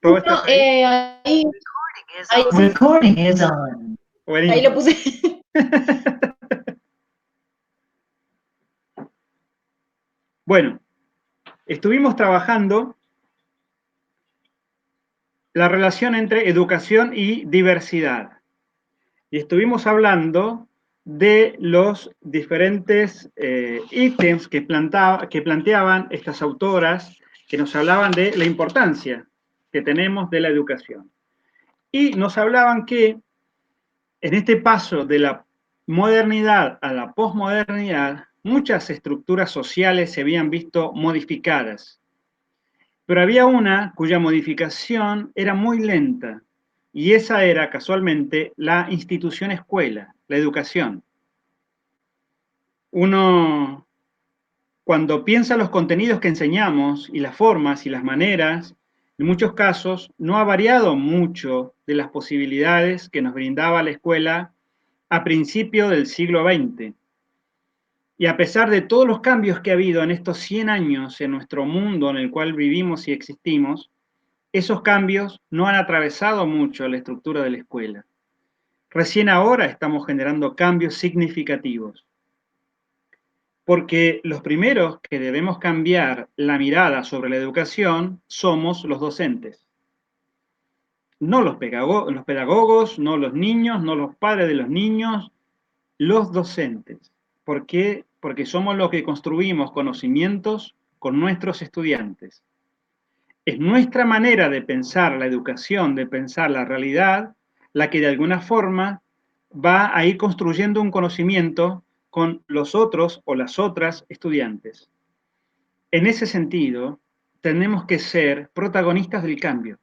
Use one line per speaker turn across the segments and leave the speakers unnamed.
¿Todo está ahí?
Ahí, ahí,
Recording is on.
ahí lo
Buenísimo.
puse.
Bueno, estuvimos trabajando la relación entre educación y diversidad. Y estuvimos hablando de los diferentes ítems que planteaban estas autoras, que nos hablaban de la importancia que tenemos de la educación. Y nos hablaban que en este paso de la modernidad a la posmodernidad, muchas estructuras sociales se habían visto modificadas, pero había una cuya modificación era muy lenta, y esa era casualmente la institución escuela, la educación. Uno, cuando piensa los contenidos que enseñamos y las formas y las maneras, en muchos casos no ha variado mucho de las posibilidades que nos brindaba la escuela a principios del siglo XX. Y a pesar de todos los cambios que ha habido en estos 100 años en nuestro mundo en el cual vivimos y existimos, esos cambios no han atravesado mucho la estructura de la escuela. Recién ahora estamos generando cambios significativos, porque los primeros que debemos cambiar la mirada sobre la educación somos los docentes. No los pedagogos, no los niños, no los padres de los niños, los docentes. ¿Por qué? Porque somos los que construimos conocimientos con nuestros estudiantes. Es nuestra manera de pensar la educación, de pensar la realidad, la que de alguna forma va a ir construyendo un conocimiento con los otros o las otras estudiantes. En ese sentido, tenemos que ser protagonistas del cambio.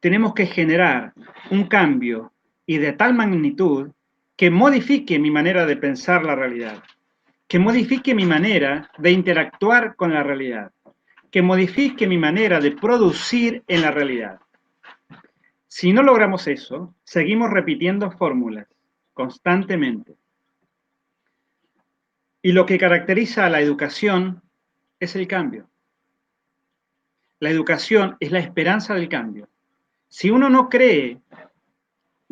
Tenemos que generar un cambio y de tal magnitud que modifique mi manera de pensar la realidad, que modifique mi manera de interactuar con la realidad, que modifique mi manera de producir en la realidad. Si no logramos eso, seguimos repitiendo fórmulas constantemente. Y lo que caracteriza a la educación es el cambio. La educación es la esperanza del cambio. Si uno no cree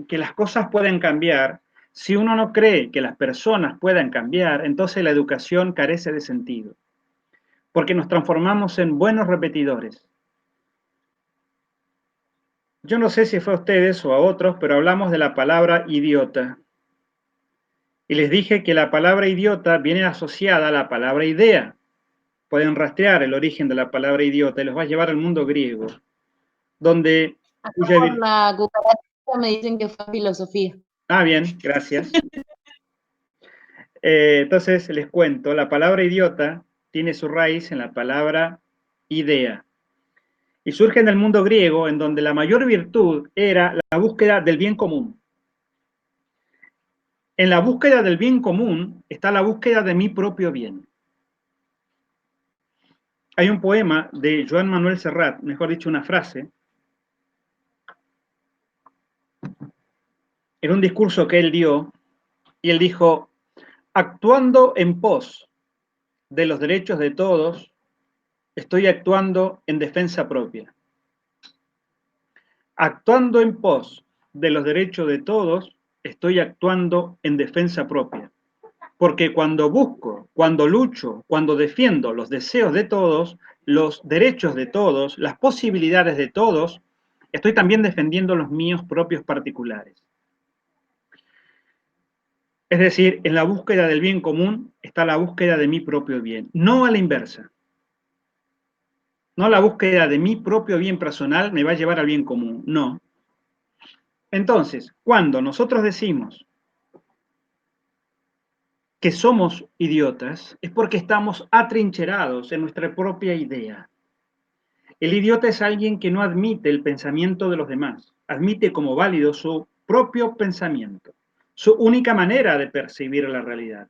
que las cosas pueden cambiar, si uno no cree que las personas puedan cambiar, entonces la educación carece de sentido, porque nos transformamos en buenos repetidores. Yo no sé si fue a ustedes o a otros, pero hablamos de la palabra idiota. Y les dije que la palabra idiota viene asociada a la palabra idea. Pueden rastrear el origen de la palabra idiota y los va a llevar al mundo griego, donde...
Acá por la cucaracha me dicen que fue filosofía.
Ah, bien, gracias. Entonces les cuento, la palabra idiota tiene su raíz en la palabra idea. Y surge en el mundo griego, en donde la mayor virtud era la búsqueda del bien común. En la búsqueda del bien común está la búsqueda de mi propio bien. Hay un poema de Joan Manuel Serrat, mejor dicho, una frase, en un discurso que él dio, y él dijo: actuando en pos de los derechos de todos, estoy actuando en defensa propia. Actuando en pos de los derechos de todos, estoy actuando en defensa propia. Porque cuando busco, cuando lucho, cuando defiendo los deseos de todos, los derechos de todos, las posibilidades de todos, estoy también defendiendo los míos propios particulares. Es decir, en la búsqueda del bien común está la búsqueda de mi propio bien, no a la inversa. No la búsqueda de mi propio bien personal me va a llevar al bien común, no. Entonces, cuando nosotros decimos que somos idiotas, es porque estamos atrincherados en nuestra propia idea. El idiota es alguien que no admite el pensamiento de los demás, admite como válido su propio pensamiento, su única manera de percibir la realidad.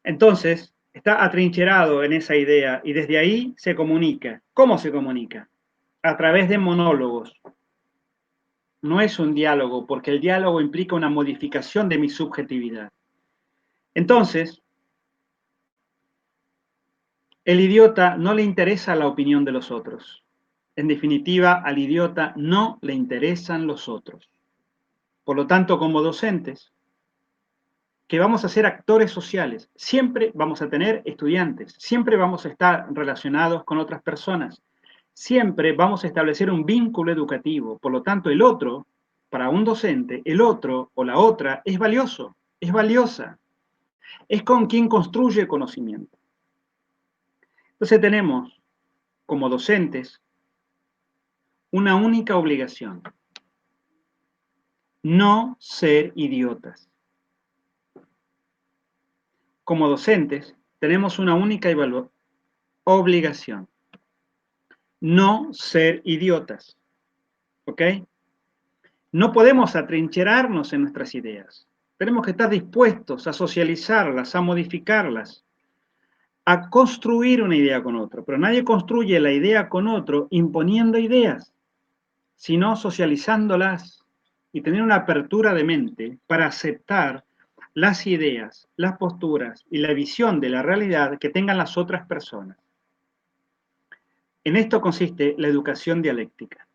Entonces, está atrincherado en esa idea y desde ahí se comunica. ¿Cómo se comunica? A través de monólogos. No es un diálogo, porque el diálogo implica una modificación de mi subjetividad. Entonces, el idiota no le interesa la opinión de los otros. En definitiva, al idiota no le interesan los otros. Por lo tanto, como docentes, que vamos a ser actores sociales, siempre vamos a tener estudiantes, siempre vamos a estar relacionados con otras personas, siempre vamos a establecer un vínculo educativo. Por lo tanto, el otro, para un docente, el otro o la otra es valioso, es valiosa, es con quien construye conocimiento. Entonces tenemos, como docentes, una única obligación: no ser idiotas. Como docentes, tenemos una única obligación: no ser idiotas. ¿Ok? No podemos atrincherarnos en nuestras ideas. Tenemos que estar dispuestos a socializarlas, a modificarlas, a construir una idea con otro. Pero nadie construye la idea con otro imponiendo ideas, sino socializándolas y tener una apertura de mente para aceptar las ideas, las posturas y la visión de la realidad que tengan las otras personas. En esto consiste la educación dialéctica.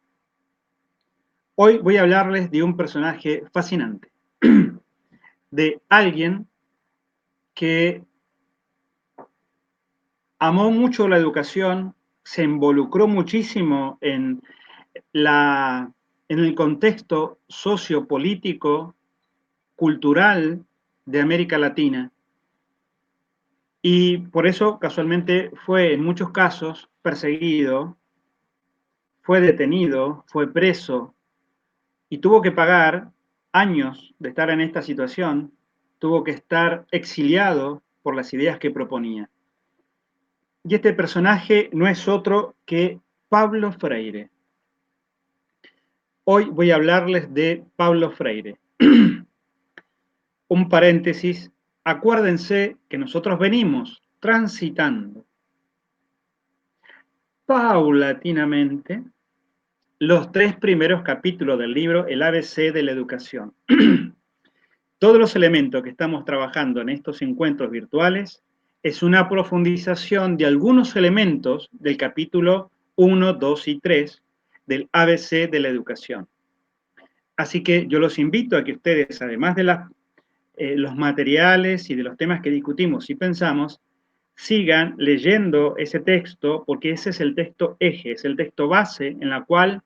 Hoy voy a hablarles de un personaje fascinante, de alguien que amó mucho la educación, se involucró muchísimo en el contexto sociopolítico, cultural de América Latina, y por eso casualmente fue en muchos casos perseguido, fue detenido, fue preso y tuvo que pagar años de estar en esta situación, tuvo que estar exiliado por las ideas que proponía. Y este personaje no es otro que Pablo Freire. Hoy voy a hablarles de Pablo Freire. Un paréntesis, acuérdense que nosotros venimos transitando paulatinamente los 3 primeros capítulos del libro El ABC de la educación. Todos los elementos que estamos trabajando en estos encuentros virtuales es una profundización de algunos elementos del capítulo 1, 2 y 3 del ABC de la educación. Así que yo los invito a que ustedes, además de los materiales y de los temas que discutimos y pensamos, sigan leyendo ese texto, porque ese es el texto eje, es el texto base en la cual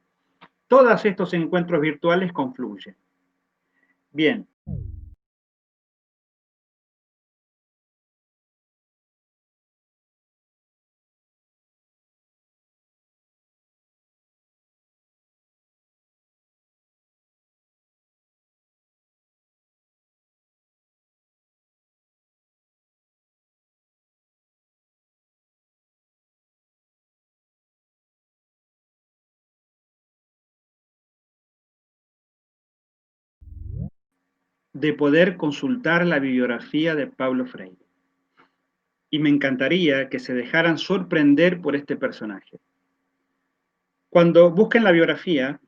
todos estos encuentros virtuales confluyen. Bien. De poder consultar la bibliografía de Pablo Freire. Y me encantaría que se dejaran sorprender por este personaje. Cuando busquen la biografía,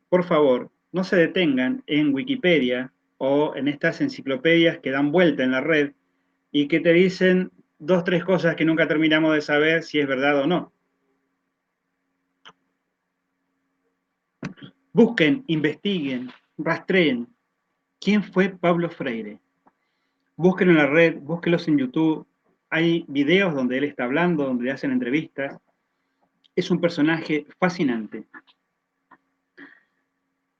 por favor, no se detengan en Wikipedia o en estas enciclopedias que dan vuelta en la red y que te dicen 2, 3 cosas que nunca terminamos de saber si es verdad o no. Busquen, investiguen, rastreen. ¿Quién fue Pablo Freire? Búsquenlo en la red, búsquenlos en YouTube. Hay videos donde él está hablando, donde le hacen entrevistas. Es un personaje fascinante.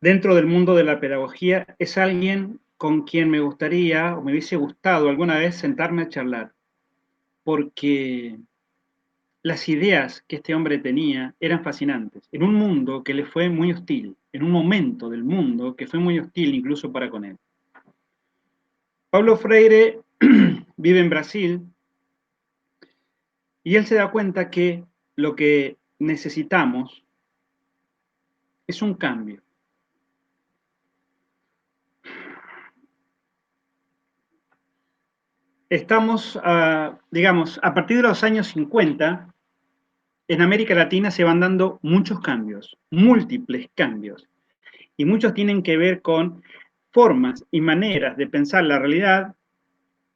Dentro del mundo de la pedagogía, es alguien con quien me gustaría o me hubiese gustado alguna vez sentarme a charlar, porque las ideas que este hombre tenía eran fascinantes, en un mundo que le fue muy hostil, en un momento del mundo que fue muy hostil incluso para con él. Pablo Freire vive en Brasil y él se da cuenta que lo que necesitamos es un cambio. Estamos, digamos, a partir de los años 50, en América Latina se van dando muchos cambios, múltiples cambios, y muchos tienen que ver con formas y maneras de pensar la realidad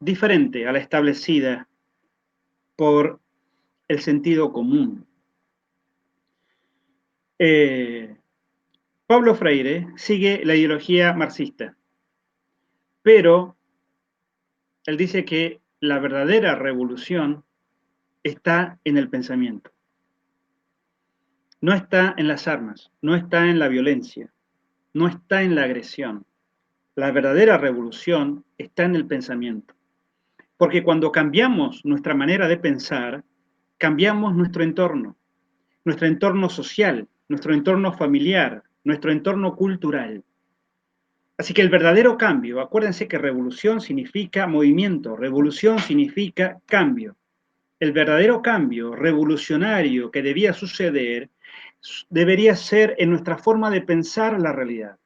diferente a la establecida por el sentido común. Pablo Freire sigue la ideología marxista, pero él dice que la verdadera revolución está en el pensamiento. No está en las armas, no está en la violencia, no está en la agresión. La verdadera revolución está en el pensamiento. Porque cuando cambiamos nuestra manera de pensar, cambiamos nuestro entorno social, nuestro entorno familiar, nuestro entorno cultural. Así que el verdadero cambio, acuérdense que revolución significa movimiento, revolución significa cambio. El verdadero cambio revolucionario que debía suceder debería ser en nuestra forma de pensar la realidad.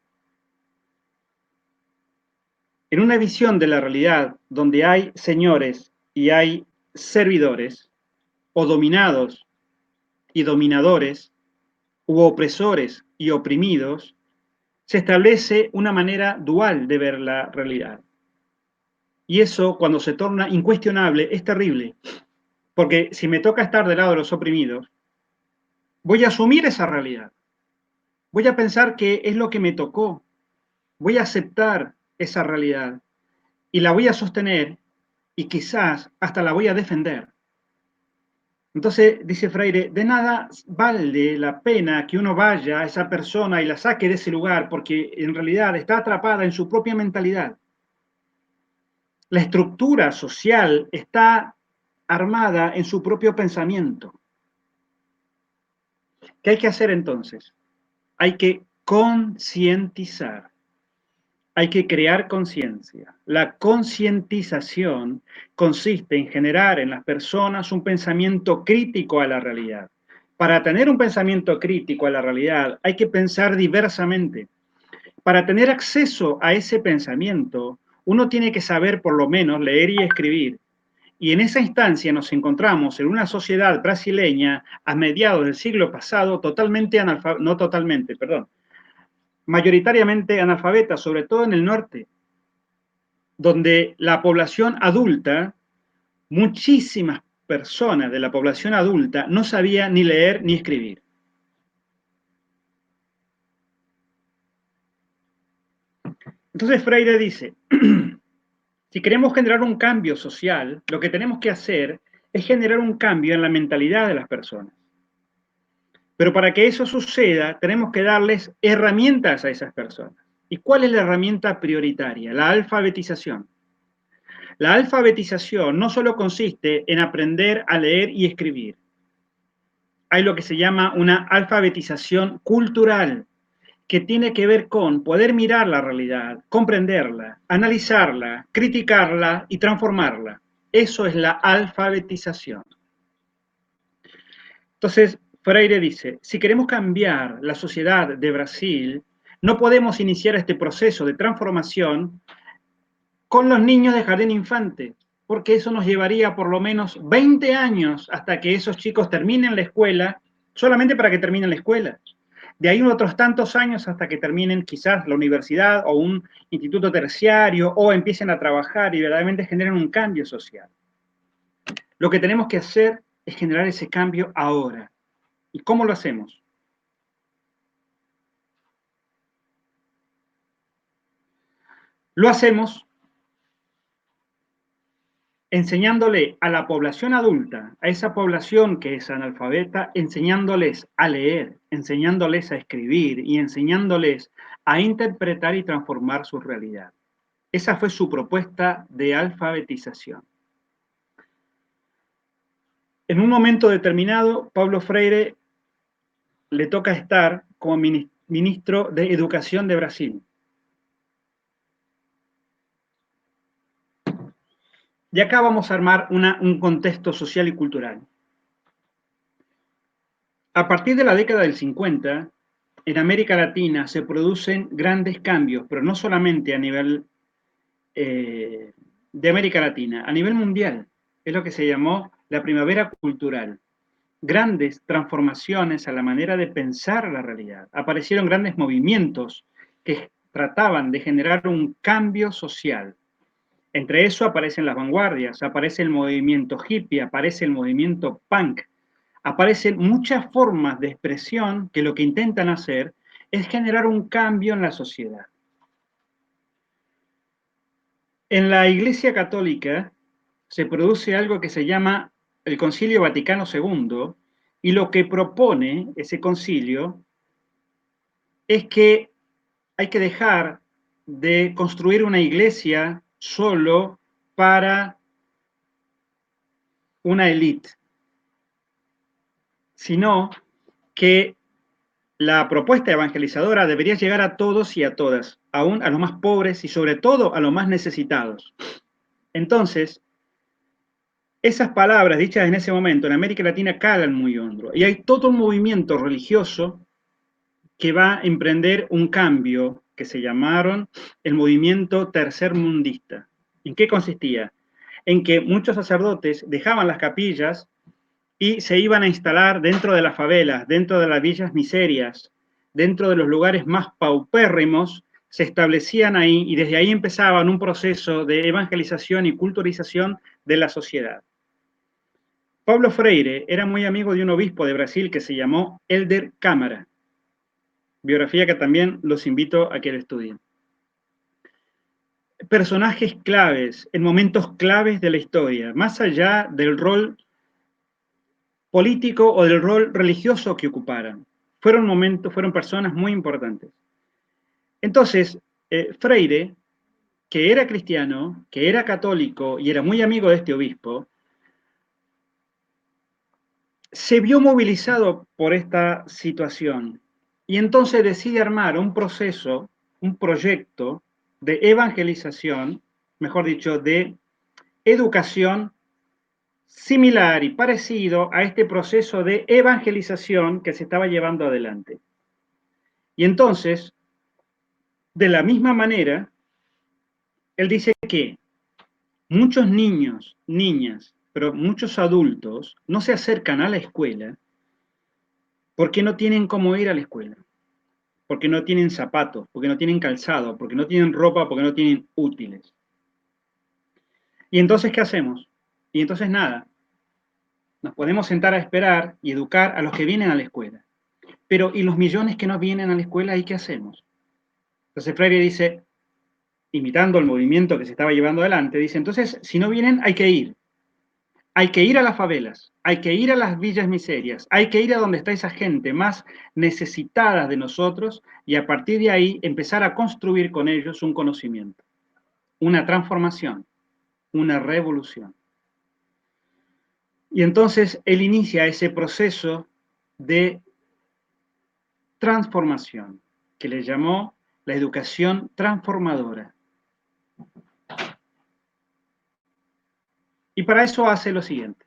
En una visión de la realidad donde hay señores y hay servidores, o dominados y dominadores, u opresores y oprimidos, se establece una manera dual de ver la realidad. Y eso, cuando se torna incuestionable, es terrible, porque si me toca estar del lado de los oprimidos, voy a asumir esa realidad, voy a pensar que es lo que me tocó, voy a aceptar esa realidad y la voy a sostener y quizás hasta la voy a defender. Entonces, dice Freire, de nada vale la pena que uno vaya a esa persona y la saque de ese lugar, porque en realidad está atrapada en su propia mentalidad. La estructura social está armada en su propio pensamiento. ¿Qué hay que hacer entonces? Hay que concientizar. Hay que crear conciencia. La concientización consiste en generar en las personas un pensamiento crítico a la realidad. Para tener un pensamiento crítico a la realidad hay que pensar diversamente. Para tener acceso a ese pensamiento, uno tiene que saber por lo menos leer y escribir. Y en esa instancia nos encontramos en una sociedad brasileña a mediados del siglo pasado mayoritariamente analfabeta, sobre todo en el norte, donde la población adulta, muchísimas personas de la población adulta no sabían ni leer ni escribir. Entonces Freire dice, si queremos generar un cambio social, lo que tenemos que hacer es generar un cambio en la mentalidad de las personas. Pero para que eso suceda, tenemos que darles herramientas a esas personas. ¿Y cuál es la herramienta prioritaria? La alfabetización. La alfabetización no solo consiste en aprender a leer y escribir. Hay lo que se llama una alfabetización cultural, que tiene que ver con poder mirar la realidad, comprenderla, analizarla, criticarla y transformarla. Eso es la alfabetización. Entonces, Freire dice, si queremos cambiar la sociedad de Brasil, no podemos iniciar este proceso de transformación con los niños de jardín infante, porque eso nos llevaría por lo menos 20 años hasta que esos chicos terminen la escuela, solamente para que terminen la escuela. De ahí otros tantos años hasta que terminen quizás la universidad o un instituto terciario o empiecen a trabajar y verdaderamente generen un cambio social. Lo que tenemos que hacer es generar ese cambio ahora. ¿Y cómo lo hacemos? Lo hacemos enseñándole a la población adulta, a esa población que es analfabeta, enseñándoles a leer, enseñándoles a escribir y enseñándoles a interpretar y transformar su realidad. Esa fue su propuesta de alfabetización. En un momento determinado, Pablo Freire le toca estar como ministro de Educación de Brasil. Y acá vamos a armar un contexto social y cultural. A partir de la década del 50, en América Latina se producen grandes cambios, pero no solamente a nivel de América Latina, a nivel mundial. Es lo que se llamó la primavera cultural. Grandes transformaciones a la manera de pensar la realidad. Aparecieron grandes movimientos que trataban de generar un cambio social. Entre eso aparecen las vanguardias, aparece el movimiento hippie, aparece el movimiento punk, aparecen muchas formas de expresión que lo que intentan hacer es generar un cambio en la sociedad. En la Iglesia Católica se produce algo que se llama el Concilio Vaticano II, y lo que propone ese concilio es que hay que dejar de construir una iglesia solo para una élite, sino que la propuesta evangelizadora debería llegar a todos y a todas, aún a los más pobres y sobre todo a los más necesitados. Entonces, esas palabras dichas en ese momento en América Latina calan muy hondo, y hay todo un movimiento religioso que va a emprender un cambio que se llamaron el movimiento tercermundista. ¿En qué consistía? En que muchos sacerdotes dejaban las capillas y se iban a instalar dentro de las favelas, dentro de las villas miserias, dentro de los lugares más paupérrimos, se establecían ahí y desde ahí empezaban un proceso de evangelización y culturización de la sociedad. Pablo Freire era muy amigo de un obispo de Brasil que se llamó Helder Câmara, biografía que también los invito a que la estudien. Personajes claves, en momentos claves de la historia, más allá del rol político o del rol religioso que ocuparan. Fueron personas muy importantes. Entonces, Freire, que era cristiano, que era católico y era muy amigo de este obispo, se vio movilizado por esta situación y entonces decide armar un proceso, un proyecto de evangelización, mejor dicho, de educación similar y parecido a este proceso de evangelización que se estaba llevando adelante. Y entonces, de la misma manera, él dice que muchos niños, niñas, pero muchos adultos no se acercan a la escuela porque no tienen cómo ir a la escuela, porque no tienen zapatos, porque no tienen calzado, porque no tienen ropa, porque no tienen útiles. ¿Y entonces qué hacemos? Y entonces nada, nos podemos sentar a esperar y educar a los que vienen a la escuela. Pero ¿y los millones que no vienen a la escuela, y qué hacemos? Entonces Freire dice, imitando el movimiento que se estaba llevando adelante, dice, entonces, si no vienen, hay que ir. Hay que ir a las favelas, hay que ir a las villas miserias, hay que ir a donde está esa gente más necesitada de nosotros y a partir de ahí empezar a construir con ellos un conocimiento, una transformación, una revolución. Y entonces él inicia ese proceso de transformación, que le llamó la educación transformadora. Y para eso hace lo siguiente.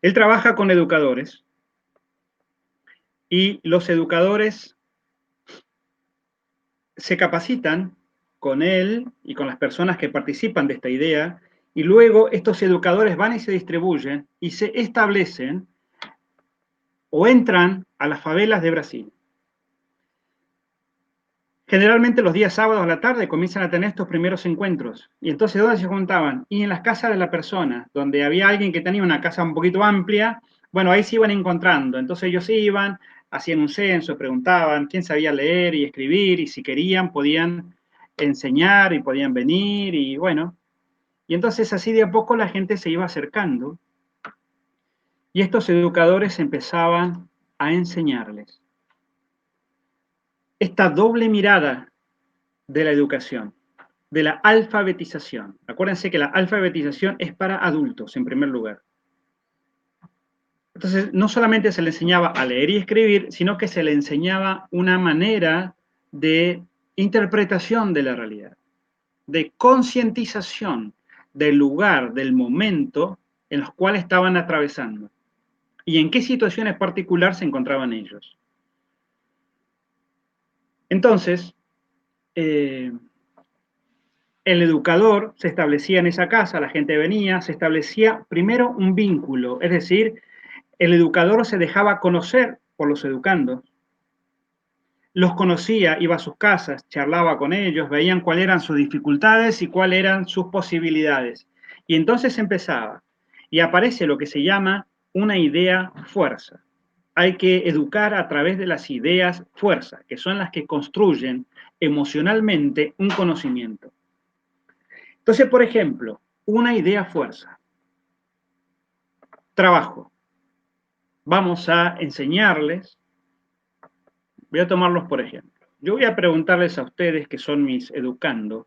Él trabaja con educadores y los educadores se capacitan con él y con las personas que participan de esta idea, y luego estos educadores van y se distribuyen y se establecen o entran a las favelas de Brasil. Generalmente los días sábados a la tarde comienzan a tener estos primeros encuentros. Y entonces, ¿dónde se juntaban? Y en las casas de la persona, donde había alguien que tenía una casa un poquito amplia, bueno, ahí se iban encontrando. Entonces ellos iban, hacían un censo, preguntaban quién sabía leer y escribir, y si querían podían enseñar y podían venir, y bueno. Y entonces así de a poco la gente se iba acercando, y estos educadores empezaban a enseñarles. Esta doble mirada de la educación, de la alfabetización. Acuérdense que la alfabetización es para adultos, en primer lugar. Entonces, no solamente se le enseñaba a leer y escribir, sino que se le enseñaba una manera de interpretación de la realidad, de concientización del lugar, del momento en los cuales estaban atravesando y en qué situaciones particulares se encontraban ellos. Entonces, el educador se establecía en esa casa, la gente venía, se establecía primero un vínculo, es decir, el educador se dejaba conocer por los educandos, los conocía, iba a sus casas, charlaba con ellos, veían cuáles eran sus dificultades y cuáles eran sus posibilidades. Y entonces empezaba, y aparece lo que se llama una idea fuerza. Hay que educar a través de las ideas fuerza, que son las que construyen emocionalmente un conocimiento. Entonces, por ejemplo, una idea fuerza. Trabajo. Vamos a enseñarles, voy a tomarlos por ejemplo. Yo voy a preguntarles a ustedes, que son mis educandos.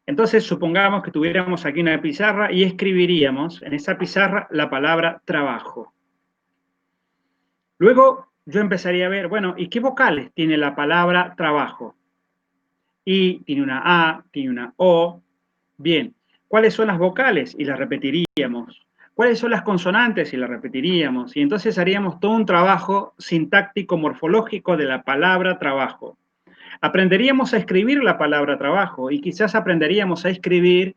Entonces, supongamos que tuviéramos aquí una pizarra y escribiríamos en esa pizarra la palabra trabajo. Luego yo empezaría a ver, bueno, ¿y qué vocales tiene la palabra trabajo? Y tiene una A, tiene una O. Bien, ¿cuáles son las vocales? Y las repetiríamos. ¿Cuáles son las consonantes? Y las repetiríamos. Y entonces haríamos todo un trabajo sintáctico morfológico de la palabra trabajo. Aprenderíamos a escribir la palabra trabajo y quizás aprenderíamos a escribir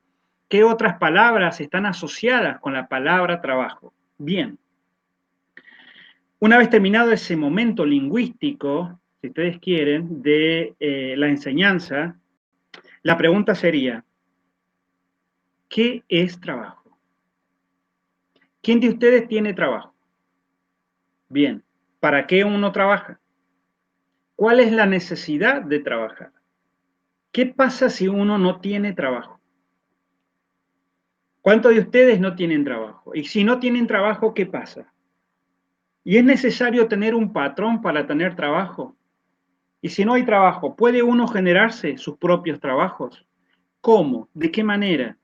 qué otras palabras están asociadas con la palabra trabajo. Bien. Una vez terminado ese momento lingüístico, si ustedes quieren, de la enseñanza, la pregunta sería, ¿qué es trabajo? ¿Quién de ustedes tiene trabajo? Bien, ¿para qué uno trabaja? ¿Cuál es la necesidad de trabajar? ¿Qué pasa si uno no tiene trabajo? ¿Cuántos de ustedes no tienen trabajo? Y si no tienen trabajo, ¿qué pasa? ¿Y es necesario tener un patrón para tener trabajo? Y si no hay trabajo, ¿puede uno generarse sus propios trabajos? ¿Cómo? ¿De qué manera?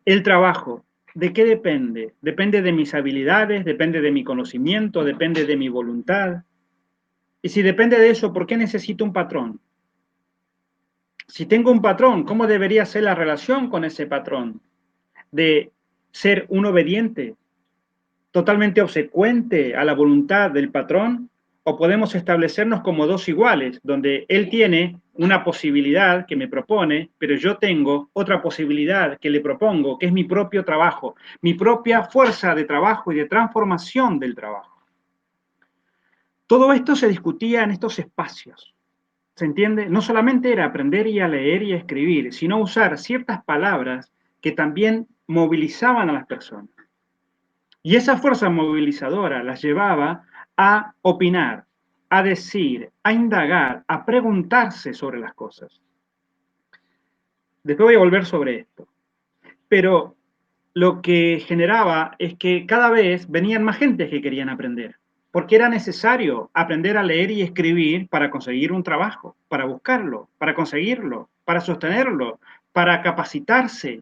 El trabajo, ¿de qué depende? Depende de mis habilidades, depende de mi conocimiento, depende de mi voluntad. Y si depende de eso, ¿por qué necesito un patrón? Si tengo un patrón, ¿cómo debería ser la relación con ese patrón? ¿De ser un obediente, totalmente obsecuente a la voluntad del patrón? ¿O podemos establecernos como dos iguales, donde él tiene una posibilidad que me propone, pero yo tengo otra posibilidad que le propongo, que es mi propio trabajo, mi propia fuerza de trabajo y de transformación del trabajo? Todo esto se discutía en estos espacios. ¿Se entiende? No solamente era aprender y a leer y a escribir, sino usar ciertas palabras que también movilizaban a las personas. Y esa fuerza movilizadora las llevaba a opinar, a decir, a indagar, a preguntarse sobre las cosas. Después voy a volver sobre esto. Pero lo que generaba es que cada vez venían más gente que querían aprender, porque era necesario aprender a leer y escribir para conseguir un trabajo, para buscarlo, para conseguirlo, para sostenerlo, para capacitarse.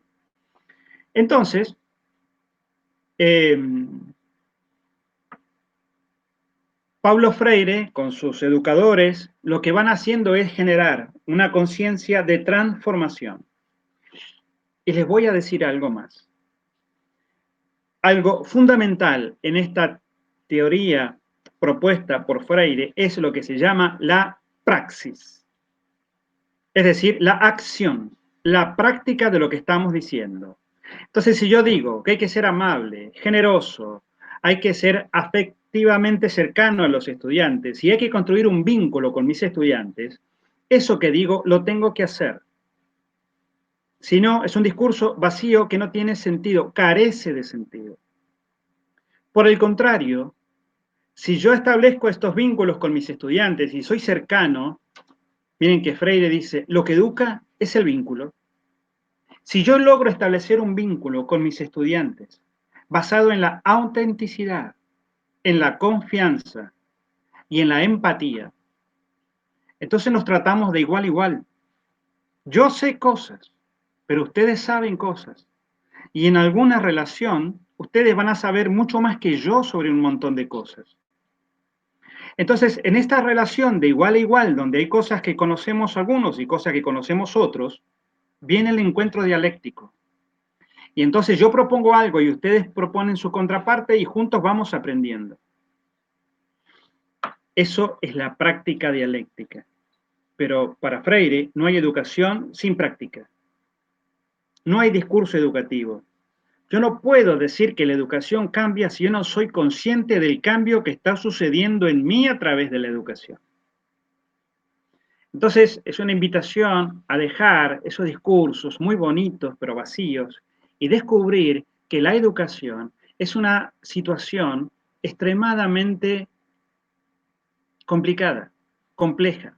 Entonces, Paulo Freire, con sus educadores, lo que van haciendo es generar una conciencia de transformación. Y les voy a decir algo más. Algo fundamental en esta teoría propuesta por Freire es lo que se llama la praxis. Es decir, la acción, la práctica de lo que estamos diciendo. Entonces, si yo digo que hay que ser amable, generoso, hay que ser afectivamente cercano a los estudiantes y hay que construir un vínculo con mis estudiantes, eso que digo lo tengo que hacer. Si no, es un discurso vacío que no tiene sentido, carece de sentido. Por el contrario, si yo establezco estos vínculos con mis estudiantes y soy cercano, miren que Freire dice, lo que educa es el vínculo. Si yo logro establecer un vínculo con mis estudiantes basado en la autenticidad, en la confianza y en la empatía, entonces nos tratamos de igual a igual. Yo sé cosas, pero ustedes saben cosas. Y en alguna relación, ustedes van a saber mucho más que yo sobre un montón de cosas. Entonces, en esta relación de igual a igual, donde hay cosas que conocemos algunos y cosas que conocemos otros, viene el encuentro dialéctico. Y entonces yo propongo algo y ustedes proponen su contraparte y juntos vamos aprendiendo. Eso es la práctica dialéctica. Pero para Freire no hay educación sin práctica. No hay discurso educativo. Yo no puedo decir que la educación cambia si yo no soy consciente del cambio que está sucediendo en mí a través de la educación. Entonces, es una invitación a dejar esos discursos muy bonitos pero vacíos y descubrir que la educación es una situación extremadamente complicada, compleja,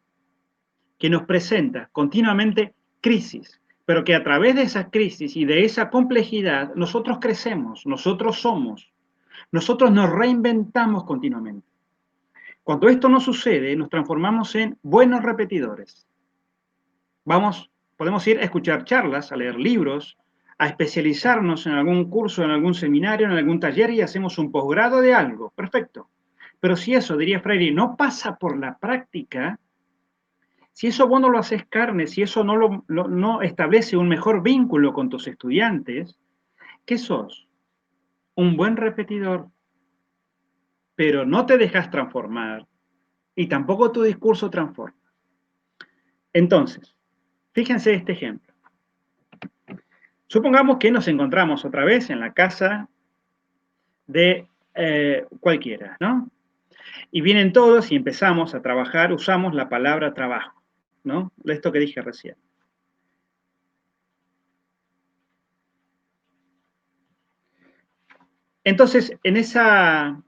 que nos presenta continuamente crisis, pero que a través de esa crisis y de esa complejidad nosotros crecemos, nosotros somos, nosotros nos reinventamos continuamente. Cuando esto no sucede, nos transformamos en buenos repetidores. Podemos ir a escuchar charlas, a leer libros, a especializarnos en algún curso, en algún seminario, en algún taller y hacemos un posgrado de algo. Perfecto. Pero si eso, diría Freire, no pasa por la práctica, si eso vos no lo haces carne, si eso no establece un mejor vínculo con tus estudiantes, ¿qué sos? Un buen repetidor, pero no te dejas transformar y tampoco tu discurso transforma. Entonces, fíjense este ejemplo. Supongamos que nos encontramos otra vez en la casa de cualquiera, ¿no? Y vienen todos y empezamos a trabajar, usamos la palabra trabajo, ¿no? Esto que dije recién. Entonces, en esa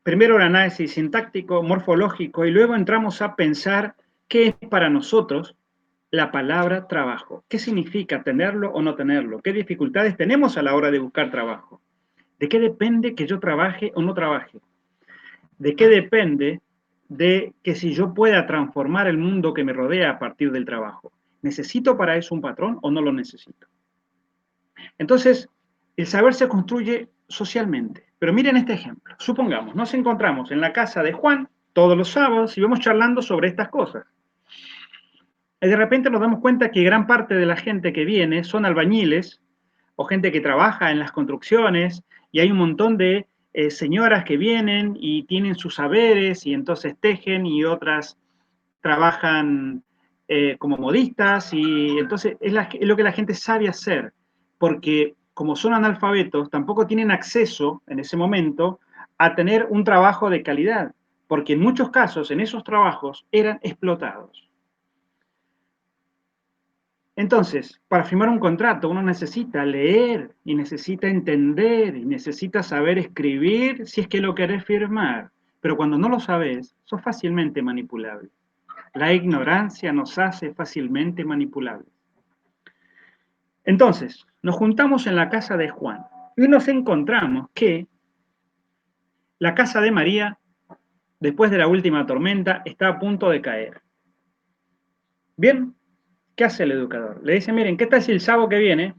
primero el análisis sintáctico, morfológico, y luego entramos a pensar qué es para nosotros la palabra trabajo. ¿Qué significa tenerlo o no tenerlo? ¿Qué dificultades tenemos a la hora de buscar trabajo? ¿De qué depende que yo trabaje o no trabaje? ¿De qué depende de que si yo pueda transformar el mundo que me rodea a partir del trabajo? ¿Necesito para eso un patrón o no lo necesito? Entonces, el saber se construye socialmente. Pero miren este ejemplo. Supongamos, nos encontramos en la casa de Juan todos los sábados y vamos charlando sobre estas cosas. Y de repente nos damos cuenta que gran parte de la gente que viene son albañiles o gente que trabaja en las construcciones y hay un montón de señoras que vienen y tienen sus saberes y entonces tejen y otras trabajan como modistas y entonces es lo que la gente sabe hacer porque como son analfabetos tampoco tienen acceso en ese momento a tener un trabajo de calidad porque en muchos casos en esos trabajos eran explotados. Entonces, para firmar un contrato uno necesita leer y necesita entender y necesita saber escribir si es que lo querés firmar. Pero cuando no lo sabes, sos fácilmente manipulable. La ignorancia nos hace fácilmente manipulables. Entonces, nos juntamos en la casa de Juan y nos encontramos que la casa de María, después de la última tormenta, está a punto de caer. Bien, ¿qué hace el educador? Le dice, miren, ¿qué tal si el sábado que viene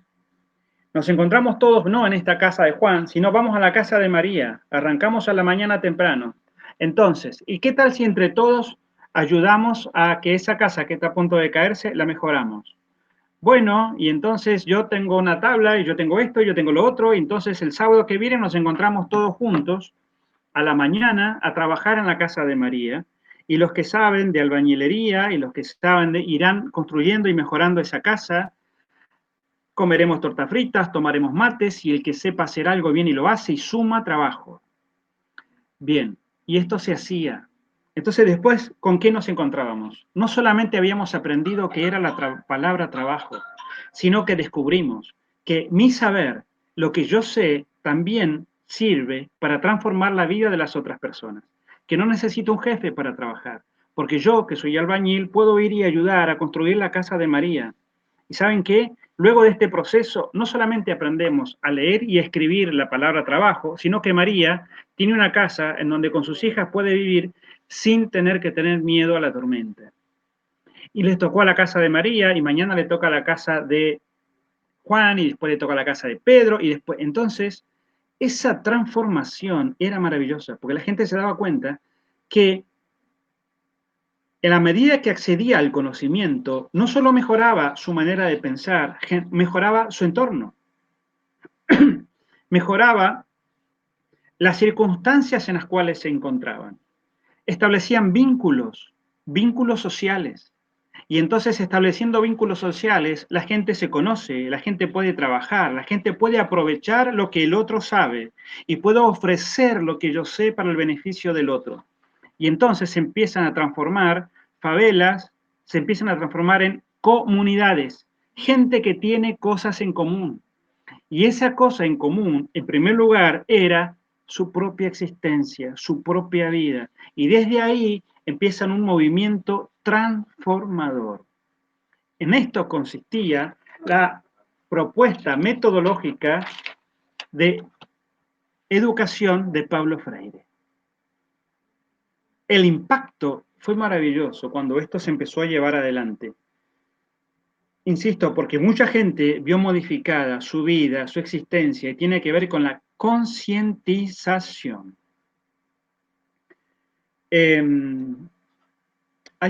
nos encontramos todos no en esta casa de Juan, sino vamos a la casa de María, arrancamos a la mañana temprano? Entonces, ¿y qué tal si entre todos ayudamos a que esa casa que está a punto de caerse, la mejoramos? Bueno, y entonces yo tengo una tabla, y yo tengo esto, y yo tengo lo otro, y entonces el sábado que viene nos encontramos todos juntos a la mañana a trabajar en la casa de María, y los que saben de albañilería y los que saben irán construyendo y mejorando esa casa, comeremos tortas fritas, tomaremos mates, y el que sepa hacer algo bien y lo hace, y suma trabajo. Bien, y esto se hacía. Entonces después, ¿con qué nos encontrábamos? No solamente habíamos aprendido que era la palabra trabajo, sino que descubrimos que mi saber, lo que yo sé, también sirve para transformar la vida de las otras personas. Que no necesito un jefe para trabajar, porque yo, que soy albañil, puedo ir y ayudar a construir la casa de María. ¿Y saben qué? Luego de este proceso, no solamente aprendemos a leer y a escribir la palabra trabajo, sino que María tiene una casa en donde con sus hijas puede vivir sin tener que tener miedo a la tormenta. Y les tocó a la casa de María, y mañana le toca a la casa de Juan, y después le toca a la casa de Pedro, y después, entonces, esa transformación era maravillosa, porque la gente se daba cuenta que en la medida que accedía al conocimiento, no solo mejoraba su manera de pensar, mejoraba su entorno, mejoraba las circunstancias en las cuales se encontraban. Establecían vínculos, vínculos sociales. Y entonces, estableciendo vínculos sociales, la gente se conoce, la gente puede trabajar, la gente puede aprovechar lo que el otro sabe y puedo ofrecer lo que yo sé para el beneficio del otro. Y entonces se empiezan a transformar favelas, se empiezan a transformar en comunidades, gente que tiene cosas en común. Y esa cosa en común, en primer lugar, era su propia existencia, su propia vida. Y desde ahí empiezan un movimiento transformador. En esto consistía la propuesta metodológica de educación de Pablo Freire. El impacto fue maravilloso cuando esto se empezó a llevar adelante. Insisto, porque mucha gente vio modificada su vida, su existencia, y tiene que ver con la concientización. Hay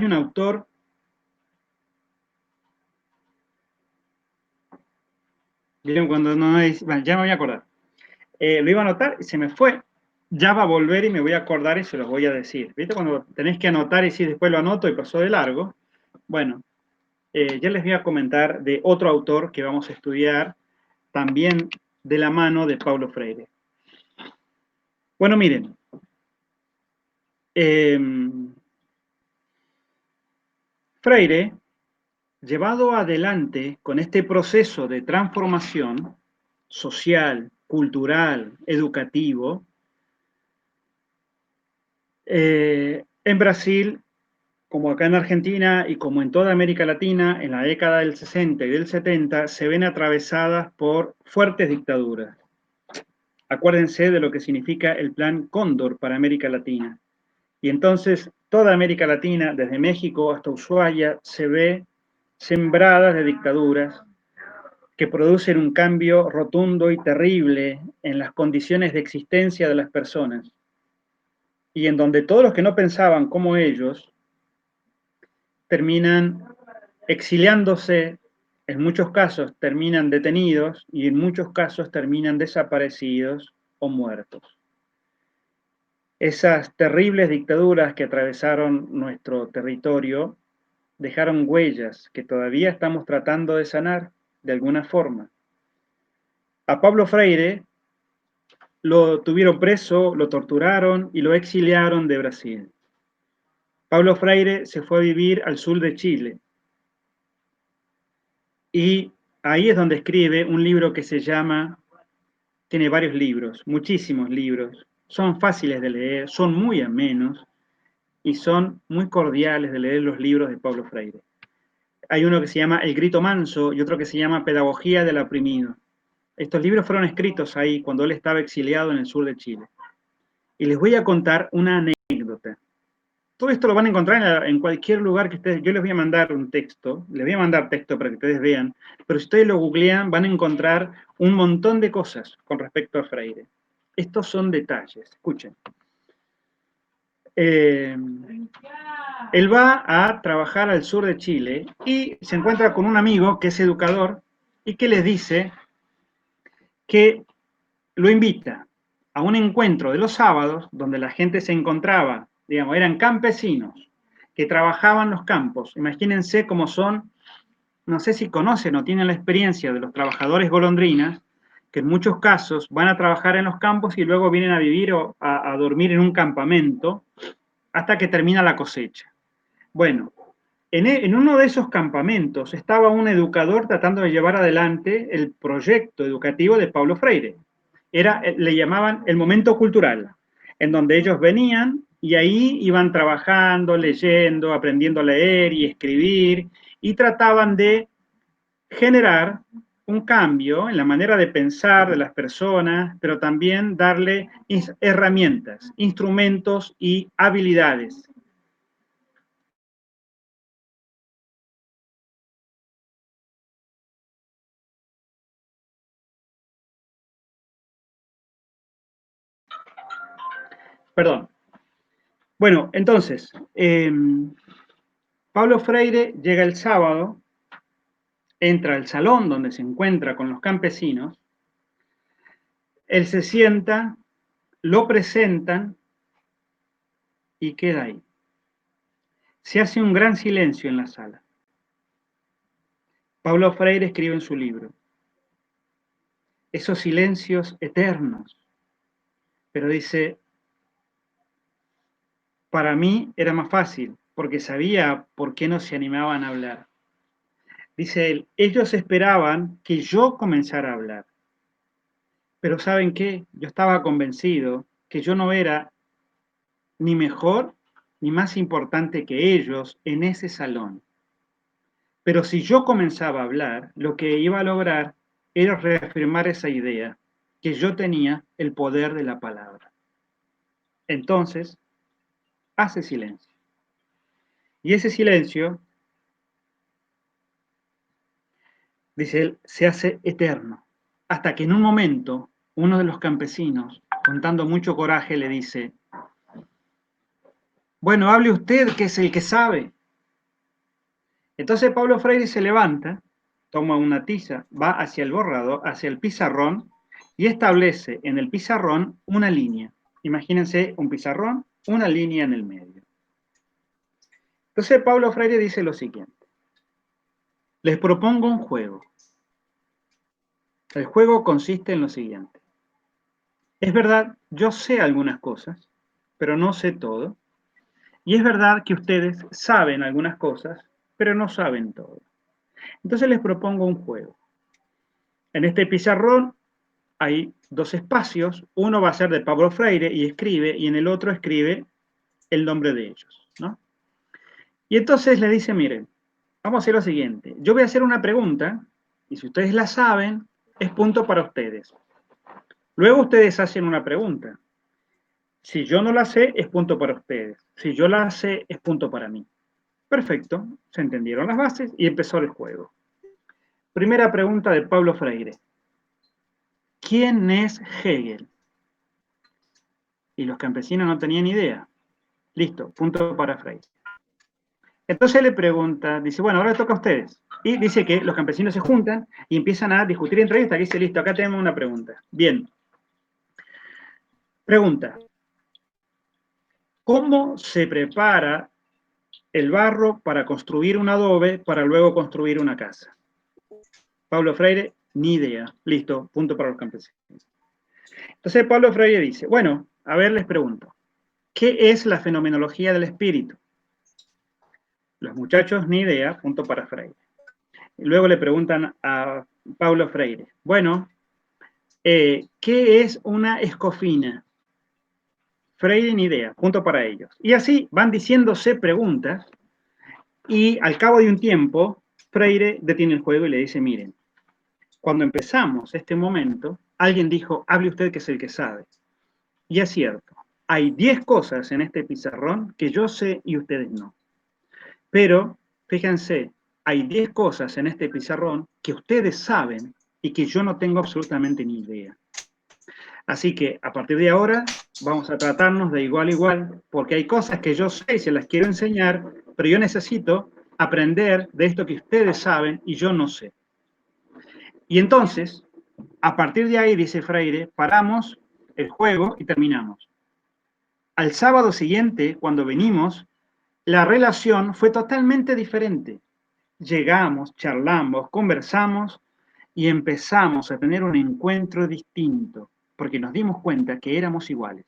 un autor, cuando no es, bueno, ya me voy a acordar. Lo iba a anotar y se me fue. Ya va a volver y me voy a acordar y se los voy a decir. ¿Viste? Cuando tenés que anotar y si después lo anoto y pasó de largo. Bueno, ya les voy a comentar de otro autor que vamos a estudiar también de la mano de Paulo Freire. Bueno, miren. Freire, llevado adelante con este proceso de transformación social, cultural, educativo, en Brasil, como acá en Argentina y como en toda América Latina, en la década del 60 y del 70, se ven atravesadas por fuertes dictaduras. Acuérdense de lo que significa el Plan Cóndor para América Latina. Y entonces toda América Latina, desde México hasta Ushuaia, se ve sembrada de dictaduras que producen un cambio rotundo y terrible en las condiciones de existencia de las personas. Y en donde todos los que no pensaban como ellos terminan exiliándose, en muchos casos terminan detenidos y en muchos casos terminan desaparecidos o muertos. Esas terribles dictaduras que atravesaron nuestro territorio dejaron huellas que todavía estamos tratando de sanar de alguna forma. A Pablo Freire lo tuvieron preso, lo torturaron y lo exiliaron de Brasil. Pablo Freire se fue a vivir al sur de Chile y ahí es donde escribe un libro que se llama, tiene varios libros, muchísimos libros, son fáciles de leer, son muy amenos y son muy cordiales de leer los libros de Pablo Freire. Hay uno que se llama El grito manso y otro que se llama Pedagogía del oprimido. Estos libros fueron escritos ahí cuando él estaba exiliado en el sur de Chile. Y les voy a contar una anécdota. Todo esto lo van a encontrar en cualquier lugar que ustedes... Yo les voy a mandar un texto, les voy a mandar texto para que ustedes vean, pero si ustedes lo googlean van a encontrar un montón de cosas con respecto a Freire. Estos son detalles, escuchen. Él va a trabajar al sur de Chile y se encuentra con un amigo que es educador y que les dice que lo invita a un encuentro de los sábados donde la gente se encontraba, digamos, eran campesinos que trabajaban los campos. Imagínense cómo son, no sé si conocen o tienen la experiencia de los trabajadores golondrinas, que en muchos casos van a trabajar en los campos y luego vienen a vivir o a dormir en un campamento hasta que termina la cosecha. Bueno, en uno de esos campamentos estaba un educador tratando de llevar adelante el proyecto educativo de Paulo Freire. Le llamaban el momento cultural, en donde ellos venían y ahí iban trabajando, leyendo, aprendiendo a leer y escribir, y trataban de generar un cambio en la manera de pensar de las personas, pero también darle herramientas, instrumentos y habilidades. Perdón. Bueno, entonces, Pablo Freire llega el sábado, entra al salón donde se encuentra con los campesinos, él se sienta, lo presentan y queda ahí. Se hace un gran silencio en la sala. Pablo Freire escribe en su libro, esos silencios eternos, pero dice, para mí era más fácil, porque sabía por qué no se animaban a hablar. Dice él, ellos esperaban que yo comenzara a hablar. Pero ¿saben qué? Yo estaba convencido que yo no era ni mejor ni más importante que ellos en ese salón. Pero si yo comenzaba a hablar, lo que iba a lograr era reafirmar esa idea, que yo tenía el poder de la palabra. Entonces, hace silencio. Y ese silencio, dice él, se hace eterno, hasta que en un momento uno de los campesinos, contando mucho coraje, le dice, bueno, hable usted, que es el que sabe. Entonces Pablo Freire se levanta, toma una tiza, va hacia el borrador, hacia el pizarrón, y establece en el pizarrón una línea. Imagínense un pizarrón, una línea en el medio. Entonces Pablo Freire dice lo siguiente. Les propongo un juego. El juego consiste en lo siguiente. Es verdad, yo sé algunas cosas, pero no sé todo. Y es verdad que ustedes saben algunas cosas, pero no saben todo. Entonces les propongo un juego. En este pizarrón hay dos espacios. Uno va a ser de Pablo Freire y escribe, y en el otro escribe el nombre de ellos, ¿no? Y entonces le dice, miren, vamos a hacer lo siguiente. Yo voy a hacer una pregunta, y si ustedes la saben, es punto para ustedes. Luego ustedes hacen una pregunta. Si yo no la sé, es punto para ustedes. Si yo la sé, es punto para mí. Perfecto, se entendieron las bases y empezó el juego. Primera pregunta de Pablo Freire. ¿Quién es Hegel? Y los campesinos no tenían idea. Listo, punto para Freire. Entonces le pregunta, dice, bueno, ahora toca a ustedes. Y dice que los campesinos se juntan y empiezan a discutir entre ellos hasta que dice, listo, acá tenemos una pregunta. Bien. Pregunta. ¿Cómo se prepara el barro para construir un adobe para luego construir una casa? Pablo Freire, ni idea. Listo, punto para los campesinos. Entonces Pablo Freire dice, bueno, a ver, les pregunto, ¿qué es la fenomenología del espíritu? Los muchachos, ni idea, punto para Freire. Y luego le preguntan a Pablo Freire, bueno, ¿qué es una escofina? Freire, ni idea, punto para ellos. Y así van diciéndose preguntas y al cabo de un tiempo, Freire detiene el juego y le dice, miren, cuando empezamos este momento, alguien dijo, hable usted que es el que sabe. Y es cierto, hay 10 cosas en este pizarrón que yo sé y ustedes no. Pero, fíjense, hay 10 cosas en este pizarrón que ustedes saben y que yo no tengo absolutamente ni idea. Así que, a partir de ahora, vamos a tratarnos de igual a igual, porque hay cosas que yo sé y se las quiero enseñar, pero yo necesito aprender de esto que ustedes saben y yo no sé. Y entonces, a partir de ahí, dice Freire, paramos el juego y terminamos. Al sábado siguiente, cuando venimos, la relación fue totalmente diferente. Llegamos, charlamos, conversamos y empezamos a tener un encuentro distinto, porque nos dimos cuenta que éramos iguales.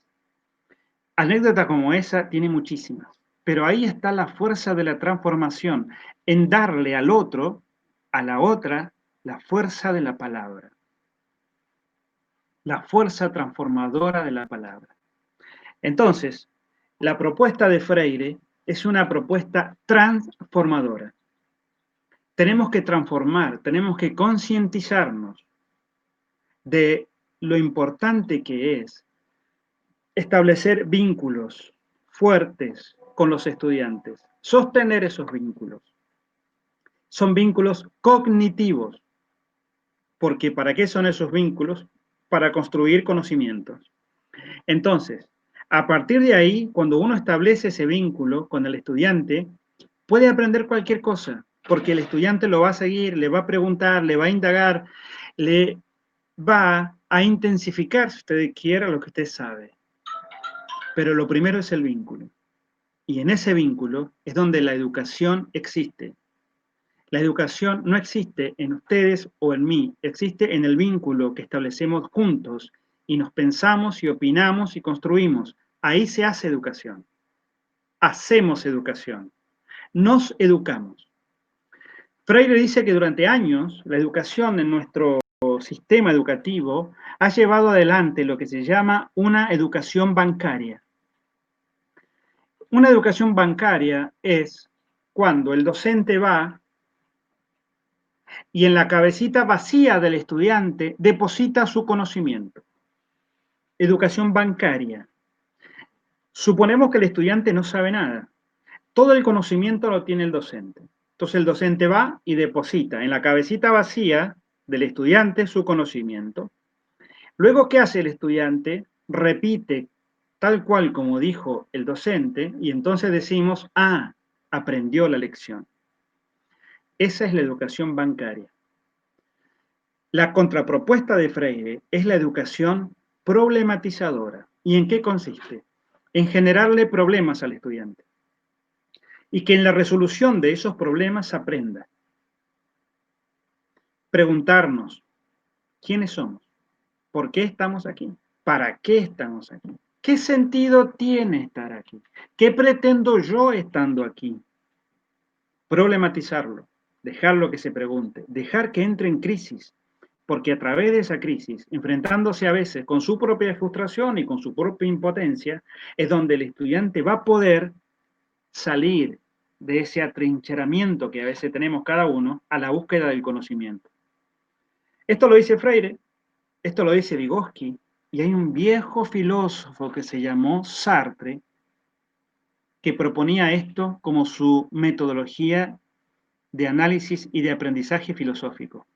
Anécdota como esa tiene muchísimas, pero ahí está la fuerza de la transformación, en darle al otro, a la otra, la fuerza de la palabra, la fuerza transformadora de la palabra. Entonces, la propuesta de Freire es una propuesta transformadora. Tenemos que transformar, tenemos que concientizarnos de lo importante que es establecer vínculos fuertes con los estudiantes, sostener esos vínculos. Son vínculos cognitivos, porque ¿para qué son esos vínculos? Para construir conocimientos. Entonces, a partir de ahí, cuando uno establece ese vínculo con el estudiante, puede aprender cualquier cosa, porque el estudiante lo va a seguir, le va a preguntar, le va a indagar, le va a intensificar, si usted quiere, lo que usted sabe. Pero lo primero es el vínculo. Y en ese vínculo es donde la educación existe. La educación no existe en ustedes o en mí, existe en el vínculo que establecemos juntos y nos pensamos y opinamos y construimos. Ahí se hace educación. Hacemos educación. Nos educamos. Freire dice que durante años la educación en nuestro sistema educativo ha llevado adelante lo que se llama una educación bancaria. Una educación bancaria es cuando el docente va y en la cabecita vacía del estudiante deposita su conocimiento. Educación bancaria. Suponemos que el estudiante no sabe nada. Todo el conocimiento lo tiene el docente. Entonces el docente va y deposita en la cabecita vacía del estudiante su conocimiento. Luego, ¿qué hace el estudiante? Repite tal cual como dijo el docente y entonces decimos, ah, aprendió la lección. Esa es la educación bancaria. La contrapropuesta de Freire es la educación problematizadora. ¿Y en qué consiste? En generarle problemas al estudiante y que en la resolución de esos problemas aprenda. Preguntarnos, ¿quiénes somos? ¿Por qué estamos aquí? ¿Para qué estamos aquí? ¿Qué sentido tiene estar aquí? ¿Qué pretendo yo estando aquí? Problematizarlo, dejarlo que se pregunte, dejar que entre en crisis, porque a través de esa crisis, enfrentándose a veces con su propia frustración y con su propia impotencia, es donde el estudiante va a poder salir de ese atrincheramiento que a veces tenemos cada uno a la búsqueda del conocimiento. Esto lo dice Freire, esto lo dice Vygotsky, y hay un viejo filósofo que se llamó Sartre, que proponía esto como su metodología de análisis y de aprendizaje filosófico.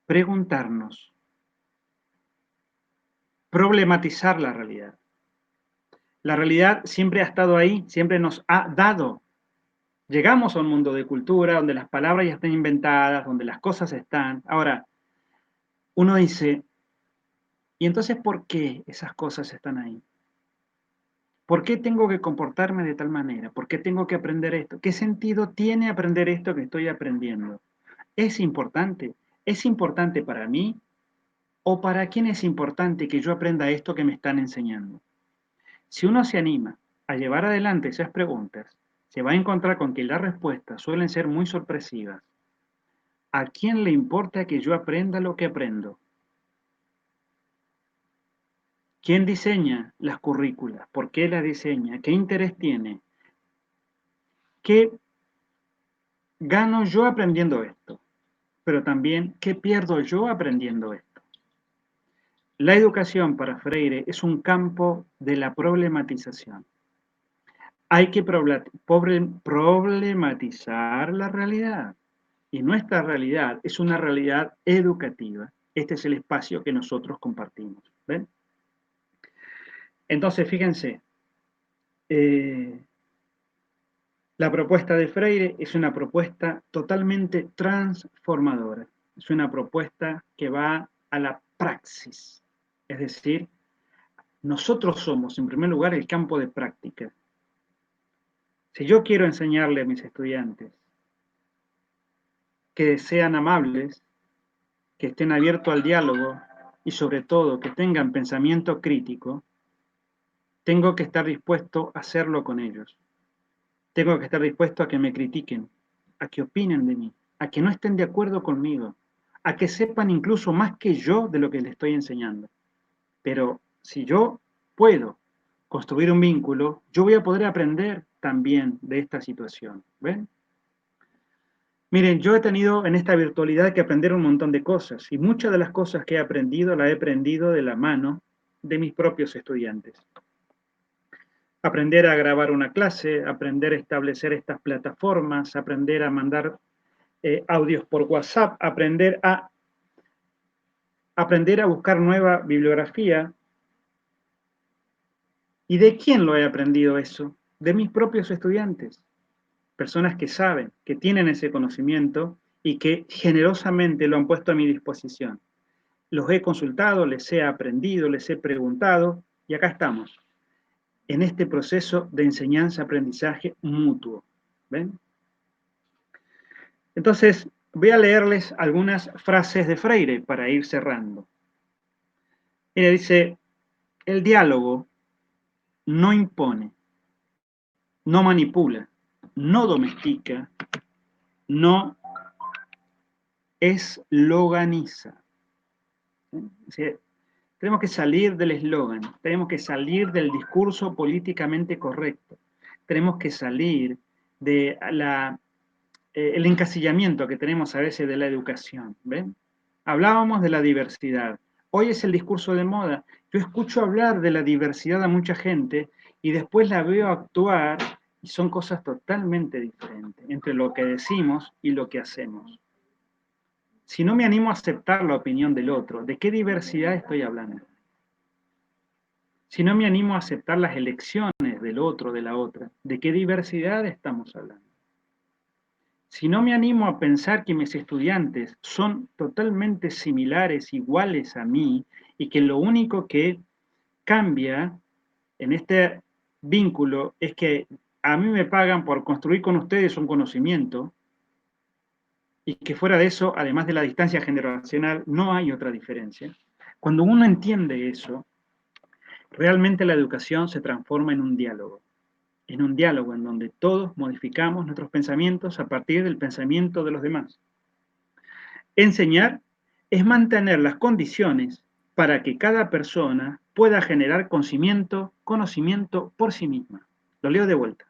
Preguntarnos, problematizar la realidad. La realidad siempre ha estado ahí, siempre nos ha dado. Llegamos a un mundo de cultura donde las palabras ya están inventadas, donde las cosas están. Ahora, uno dice, ¿y entonces por qué esas cosas están ahí? ¿Por qué tengo que comportarme de tal manera? ¿Por qué tengo que aprender esto? ¿Qué sentido tiene aprender esto que estoy aprendiendo? ¿Es importante? ¿Es importante para mí? ¿O para quién es importante que yo aprenda esto que me están enseñando? Si uno se anima a llevar adelante esas preguntas, se va a encontrar con que las respuestas suelen ser muy sorpresivas. ¿A quién le importa que yo aprenda lo que aprendo? ¿Quién diseña las currículas? ¿Por qué las diseña? ¿Qué interés tiene? ¿Qué gano yo aprendiendo esto? Pero también, ¿qué pierdo yo aprendiendo esto? La educación para Freire es un campo de la problematización. Hay que problematizar la realidad. Y nuestra realidad es una realidad educativa. Este es el espacio que nosotros compartimos. ¿Ven? Entonces, fíjense, la propuesta de Freire es una propuesta totalmente transformadora. Es una propuesta que va a la praxis. Es decir, nosotros somos, en primer lugar, el campo de práctica. Si yo quiero enseñarle a mis estudiantes que sean amables, que estén abiertos al diálogo y sobre todo que tengan pensamiento crítico, tengo que estar dispuesto a hacerlo con ellos. Tengo que estar dispuesto a que me critiquen, a que opinen de mí, a que no estén de acuerdo conmigo, a que sepan incluso más que yo de lo que les estoy enseñando. Pero si yo puedo construir un vínculo, yo voy a poder aprender también de esta situación. ¿Ven? Miren, yo he tenido en esta virtualidad que aprender un montón de cosas y muchas de las cosas que he aprendido las he aprendido de la mano de mis propios estudiantes. Aprender a grabar una clase, aprender a establecer estas plataformas, aprender a mandar audios por WhatsApp, aprender a buscar nueva bibliografía. ¿Y de quién lo he aprendido eso? De mis propios estudiantes. Personas que saben, que tienen ese conocimiento y que generosamente lo han puesto a mi disposición. Los he consultado, les he aprendido, les he preguntado y acá estamos, en este proceso de enseñanza-aprendizaje mutuo. ¿Ven? Entonces, voy a leerles algunas frases de Freire para ir cerrando. Mira, dice, el diálogo no impone, no manipula, no domestica, no esloganiza. O sea, tenemos que salir del eslogan, tenemos que salir del discurso políticamente correcto, tenemos que salir de el encasillamiento que tenemos a veces de la educación. ¿Ven? Hablábamos de la diversidad. Hoy es el discurso de moda. Yo escucho hablar de la diversidad a mucha gente y después la veo actuar y son cosas totalmente diferentes entre lo que decimos y lo que hacemos. Si no me animo a aceptar la opinión del otro, ¿de qué diversidad estoy hablando? Si no me animo a aceptar las elecciones del otro, de la otra, ¿de qué diversidad estamos hablando? Si no me animo a pensar que mis estudiantes son totalmente similares, iguales a mí, y que lo único que cambia en este vínculo es que a mí me pagan por construir con ustedes un conocimiento, y que fuera de eso, además de la distancia generacional, no hay otra diferencia. Cuando uno entiende eso, realmente la educación se transforma en un diálogo en donde todos modificamos nuestros pensamientos a partir del pensamiento de los demás. Enseñar es mantener las condiciones para que cada persona pueda generar conocimiento por sí misma. Lo leo de vuelta.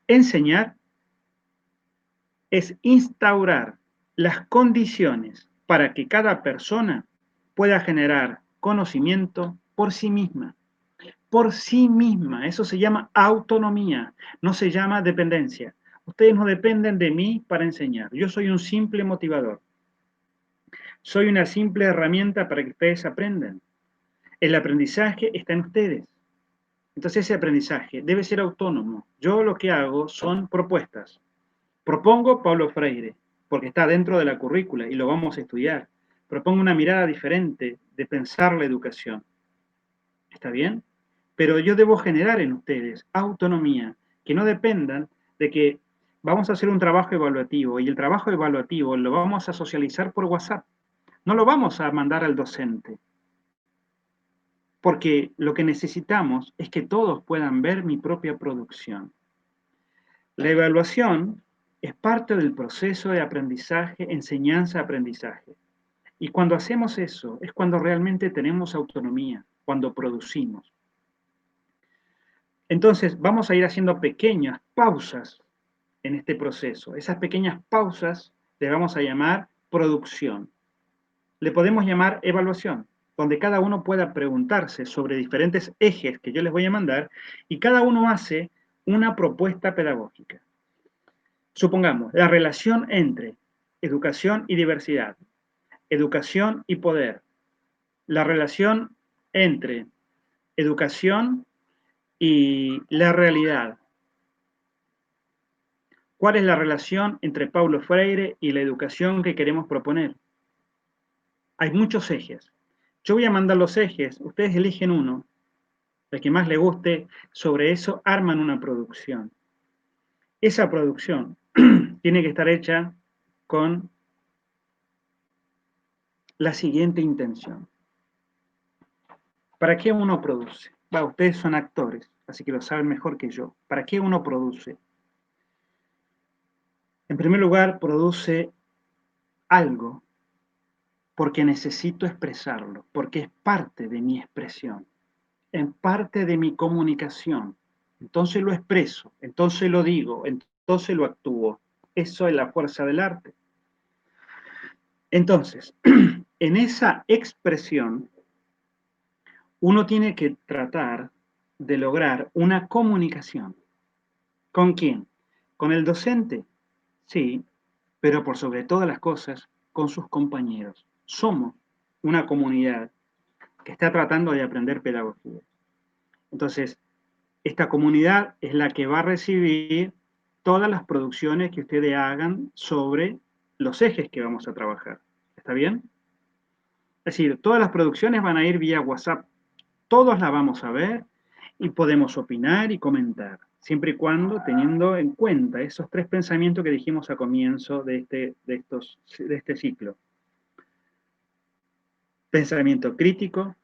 Enseñar es instaurar las condiciones para que cada persona pueda generar conocimiento por sí misma. Por sí misma. Eso se llama autonomía, no se llama dependencia. Ustedes no dependen de mí para enseñar. Yo soy un simple motivador. Soy una simple herramienta para que ustedes aprendan. El aprendizaje está en ustedes. Entonces ese aprendizaje debe ser autónomo. Yo lo que hago son propuestas. Propongo Paulo Freire, porque está dentro de la currícula y lo vamos a estudiar. Propongo una mirada diferente de pensar la educación. ¿Está bien? Pero yo debo generar en ustedes autonomía, que no dependan de que vamos a hacer un trabajo evaluativo y el trabajo evaluativo lo vamos a socializar por WhatsApp. No lo vamos a mandar al docente, porque lo que necesitamos es que todos puedan ver mi propia producción. La evaluación es parte del proceso de aprendizaje, enseñanza-aprendizaje. Y cuando hacemos eso es cuando realmente tenemos autonomía, cuando producimos. Entonces vamos a ir haciendo pequeñas pausas en este proceso. Esas pequeñas pausas le vamos a llamar producción. Le podemos llamar evaluación, donde cada uno pueda preguntarse sobre diferentes ejes que yo les voy a mandar y cada uno hace una propuesta pedagógica. Supongamos, la relación entre educación y diversidad, educación y poder, la relación entre educación y la realidad. ¿Cuál es la relación entre Paulo Freire y la educación que queremos proponer? Hay muchos ejes. Yo voy a mandar los ejes, ustedes eligen uno, el que más les guste, sobre eso arman una producción. Esa producción tiene que estar hecha con la siguiente intención. ¿Para qué uno produce? Ustedes son actores, así que lo saben mejor que yo. ¿Para qué uno produce? En primer lugar, produce algo porque necesito expresarlo, porque es parte de mi expresión, es parte de mi comunicación. Entonces lo expreso, entonces lo digo, entonces lo actúo. Eso es la fuerza del arte. Entonces, en esa expresión, uno tiene que tratar de lograr una comunicación. ¿Con quién? ¿Con el docente? Sí, pero por sobre todas las cosas, con sus compañeros. Somos una comunidad que está tratando de aprender pedagogía. Entonces, esta comunidad es la que va a recibir todas las producciones que ustedes hagan sobre los ejes que vamos a trabajar. ¿Está bien? Es decir, todas las producciones van a ir vía WhatsApp. Todos las vamos a ver y podemos opinar y comentar, siempre y cuando teniendo en cuenta esos tres pensamientos que dijimos a comienzo de este ciclo. Pensamiento crítico,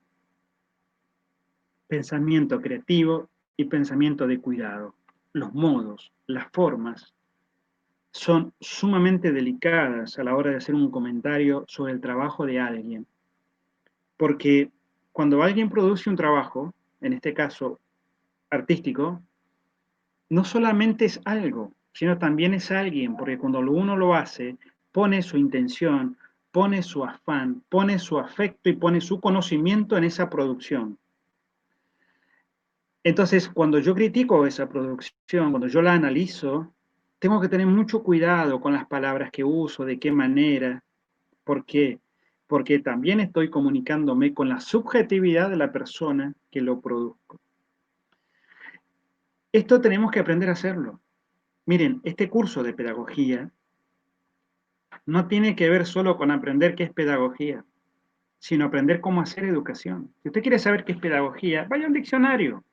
pensamiento creativo y pensamiento de cuidado. Los modos, las formas, son sumamente delicadas a la hora de hacer un comentario sobre el trabajo de alguien. Porque cuando alguien produce un trabajo, en este caso artístico, no solamente es algo, sino también es alguien, porque cuando uno lo hace, pone su intención, pone su afán, pone su afecto y pone su conocimiento en esa producción. Entonces, cuando yo critico esa producción, cuando yo la analizo, tengo que tener mucho cuidado con las palabras que uso, de qué manera. ¿Por qué? Porque también estoy comunicándome con la subjetividad de la persona que lo produzco. Esto tenemos que aprender a hacerlo. Miren, este curso de pedagogía no tiene que ver solo con aprender qué es pedagogía, sino aprender cómo hacer educación. Si usted quiere saber qué es pedagogía, vaya al diccionario,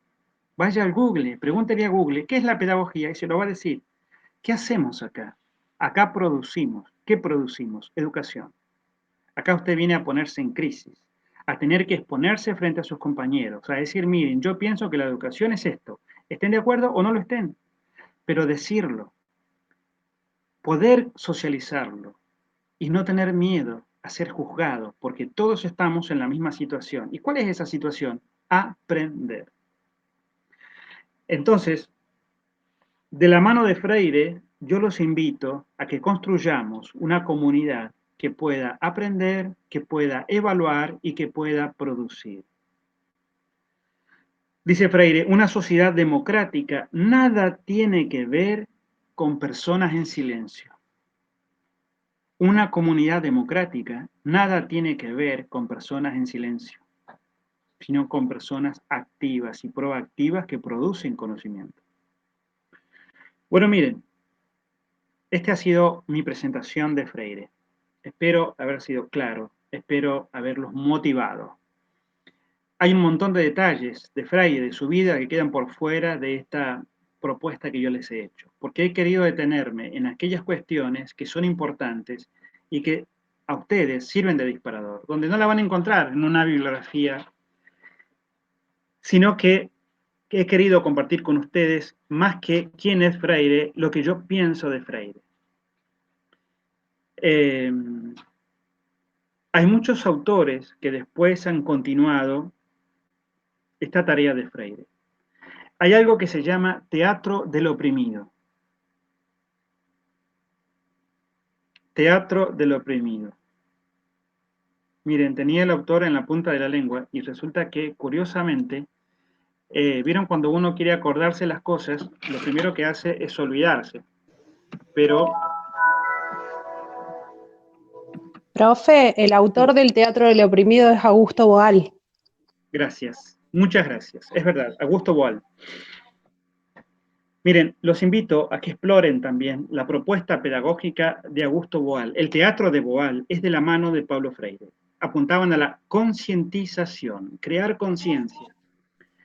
vaya al Google, pregúntele a Google, ¿qué es la pedagogía? Y se lo va a decir. ¿Qué hacemos acá? Acá producimos. ¿Qué producimos? Educación. Acá usted viene a ponerse en crisis, a tener que exponerse frente a sus compañeros, a decir, miren, yo pienso que la educación es esto. ¿Estén de acuerdo o no lo estén? Pero decirlo, poder socializarlo y no tener miedo a ser juzgado, porque todos estamos en la misma situación. ¿Y cuál es esa situación? Aprender. Entonces, de la mano de Freire, yo los invito a que construyamos una comunidad que pueda aprender, que pueda evaluar y que pueda producir. Dice Freire, una sociedad democrática nada tiene que ver con personas en silencio. Una comunidad democrática nada tiene que ver con personas en silencio, sino con personas activas y proactivas que producen conocimiento. Bueno, miren, esta ha sido mi presentación de Freire. Espero haber sido claro, espero haberlos motivado. Hay un montón de detalles de Freire, de su vida, que quedan por fuera de esta propuesta que yo les he hecho, porque he querido detenerme en aquellas cuestiones que son importantes y que a ustedes sirven de disparador, donde no la van a encontrar en una bibliografía, sino que he querido compartir con ustedes más que quién es Freire, lo que yo pienso de Freire. Hay muchos autores que después han continuado esta tarea de Freire. Hay algo que se llama teatro del oprimido. Teatro del oprimido. Miren, tenía el autor en la punta de la lengua y resulta que, curiosamente, vieron cuando uno quiere acordarse las cosas, lo primero que hace es olvidarse. Pero...
Profe, el autor del Teatro del Oprimido es Augusto Boal.
Gracias, muchas gracias. Es verdad, Augusto Boal. Miren, los invito a que exploren también la propuesta pedagógica de Augusto Boal. El teatro de Boal es de la mano de Pablo Freire. Apuntaban a la concientización, crear conciencia.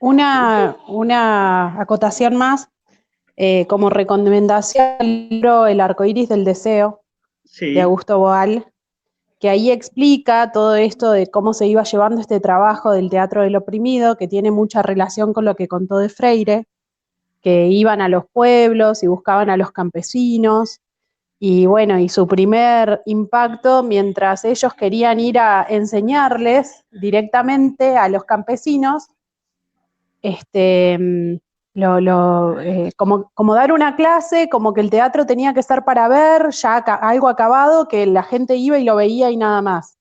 Una acotación más, como recomendación al libro El arcoíris del deseo,
Sí.
de Augusto Boal, que ahí explica todo esto de cómo se iba llevando este trabajo del teatro del oprimido, que tiene mucha relación con lo que contó de Freire, que iban a los pueblos y buscaban a los campesinos, y bueno, y su primer impacto, mientras ellos querían ir a enseñarles directamente a los campesinos, como dar una clase, como que el teatro tenía que estar para ver, ya algo acabado, que la gente iba y lo veía y nada más.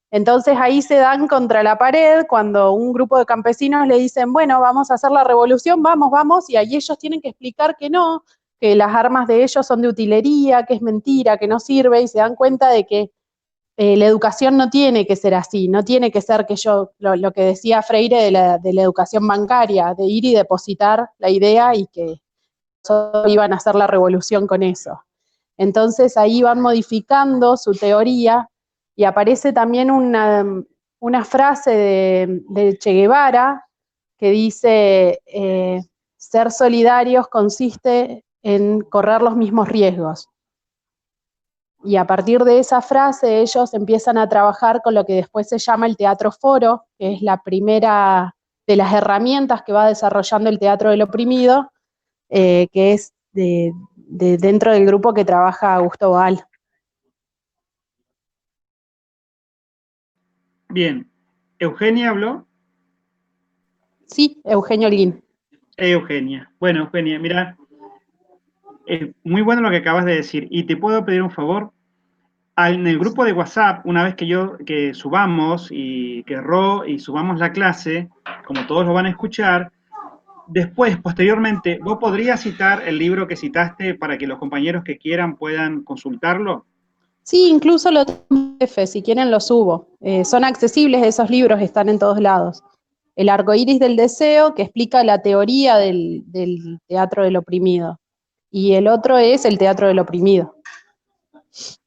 Entonces ahí se dan contra la pared cuando un grupo de campesinos le dicen, bueno, vamos a hacer la revolución, vamos, vamos, y ahí ellos tienen que explicar que no, que las armas de ellos son de utilería, que es mentira, que no sirve, y se dan cuenta de que la educación no tiene que ser así, no tiene que ser que lo que decía Freire de la educación bancaria, de ir y depositar la idea y que iban a hacer la revolución con eso. Entonces ahí van modificando su teoría y aparece también una frase de Che Guevara que dice, ser solidarios consiste en correr los mismos riesgos. Y a partir de esa frase ellos empiezan a trabajar con lo que después se llama el teatro foro, que es la primera de las herramientas que va desarrollando el teatro del oprimido, que es dentro del grupo que trabaja Augusto Boal.
Bien, ¿Eugenia habló?
Sí, Eugenio Lin.
Eugenia. Bueno, Eugenia, mira, muy bueno lo que acabas de decir. Y te puedo pedir un favor. En el grupo de WhatsApp, una vez que subamos y que y subamos la clase, como todos lo van a escuchar, después, posteriormente, ¿vos podrías citar el libro que citaste para que los compañeros que quieran puedan consultarlo?
Sí, incluso lo tengo en PDF, si quieren lo subo. Son accesibles esos libros, están en todos lados. El arco iris del deseo, que explica la teoría del teatro del oprimido. Y el otro es el teatro del oprimido.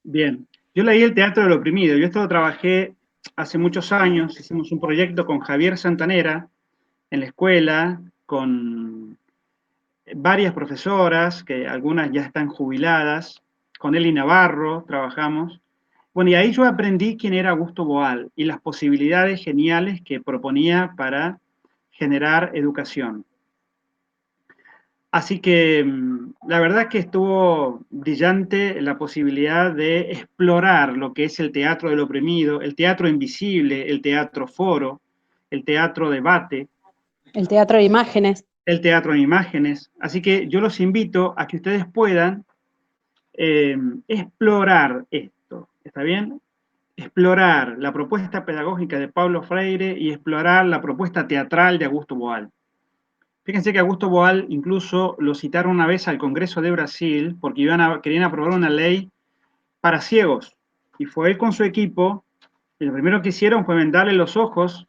Bien, yo leí El Teatro del Oprimido. Yo esto lo trabajé hace muchos años. Hicimos un proyecto con Javier Santanera en la escuela, con varias profesoras, que algunas ya están jubiladas, con Eli Navarro trabajamos. Bueno, y ahí yo aprendí quién era Augusto Boal y las posibilidades geniales que proponía para generar educación. Así que la verdad que estuvo brillante la posibilidad de explorar lo que es el teatro del oprimido, el teatro invisible, el teatro foro, el teatro debate,
El teatro de imágenes.
el teatro en imágenes. Así que yo los invito a que ustedes puedan explorar esto, ¿está bien? Explorar la propuesta pedagógica de Paulo Freire y explorar la propuesta teatral de Augusto Boal. Fíjense que Augusto Boal incluso lo citaron una vez al Congreso de Brasil porque querían aprobar una ley para ciegos. Y fue él con su equipo, y lo primero que hicieron fue vendarle los ojos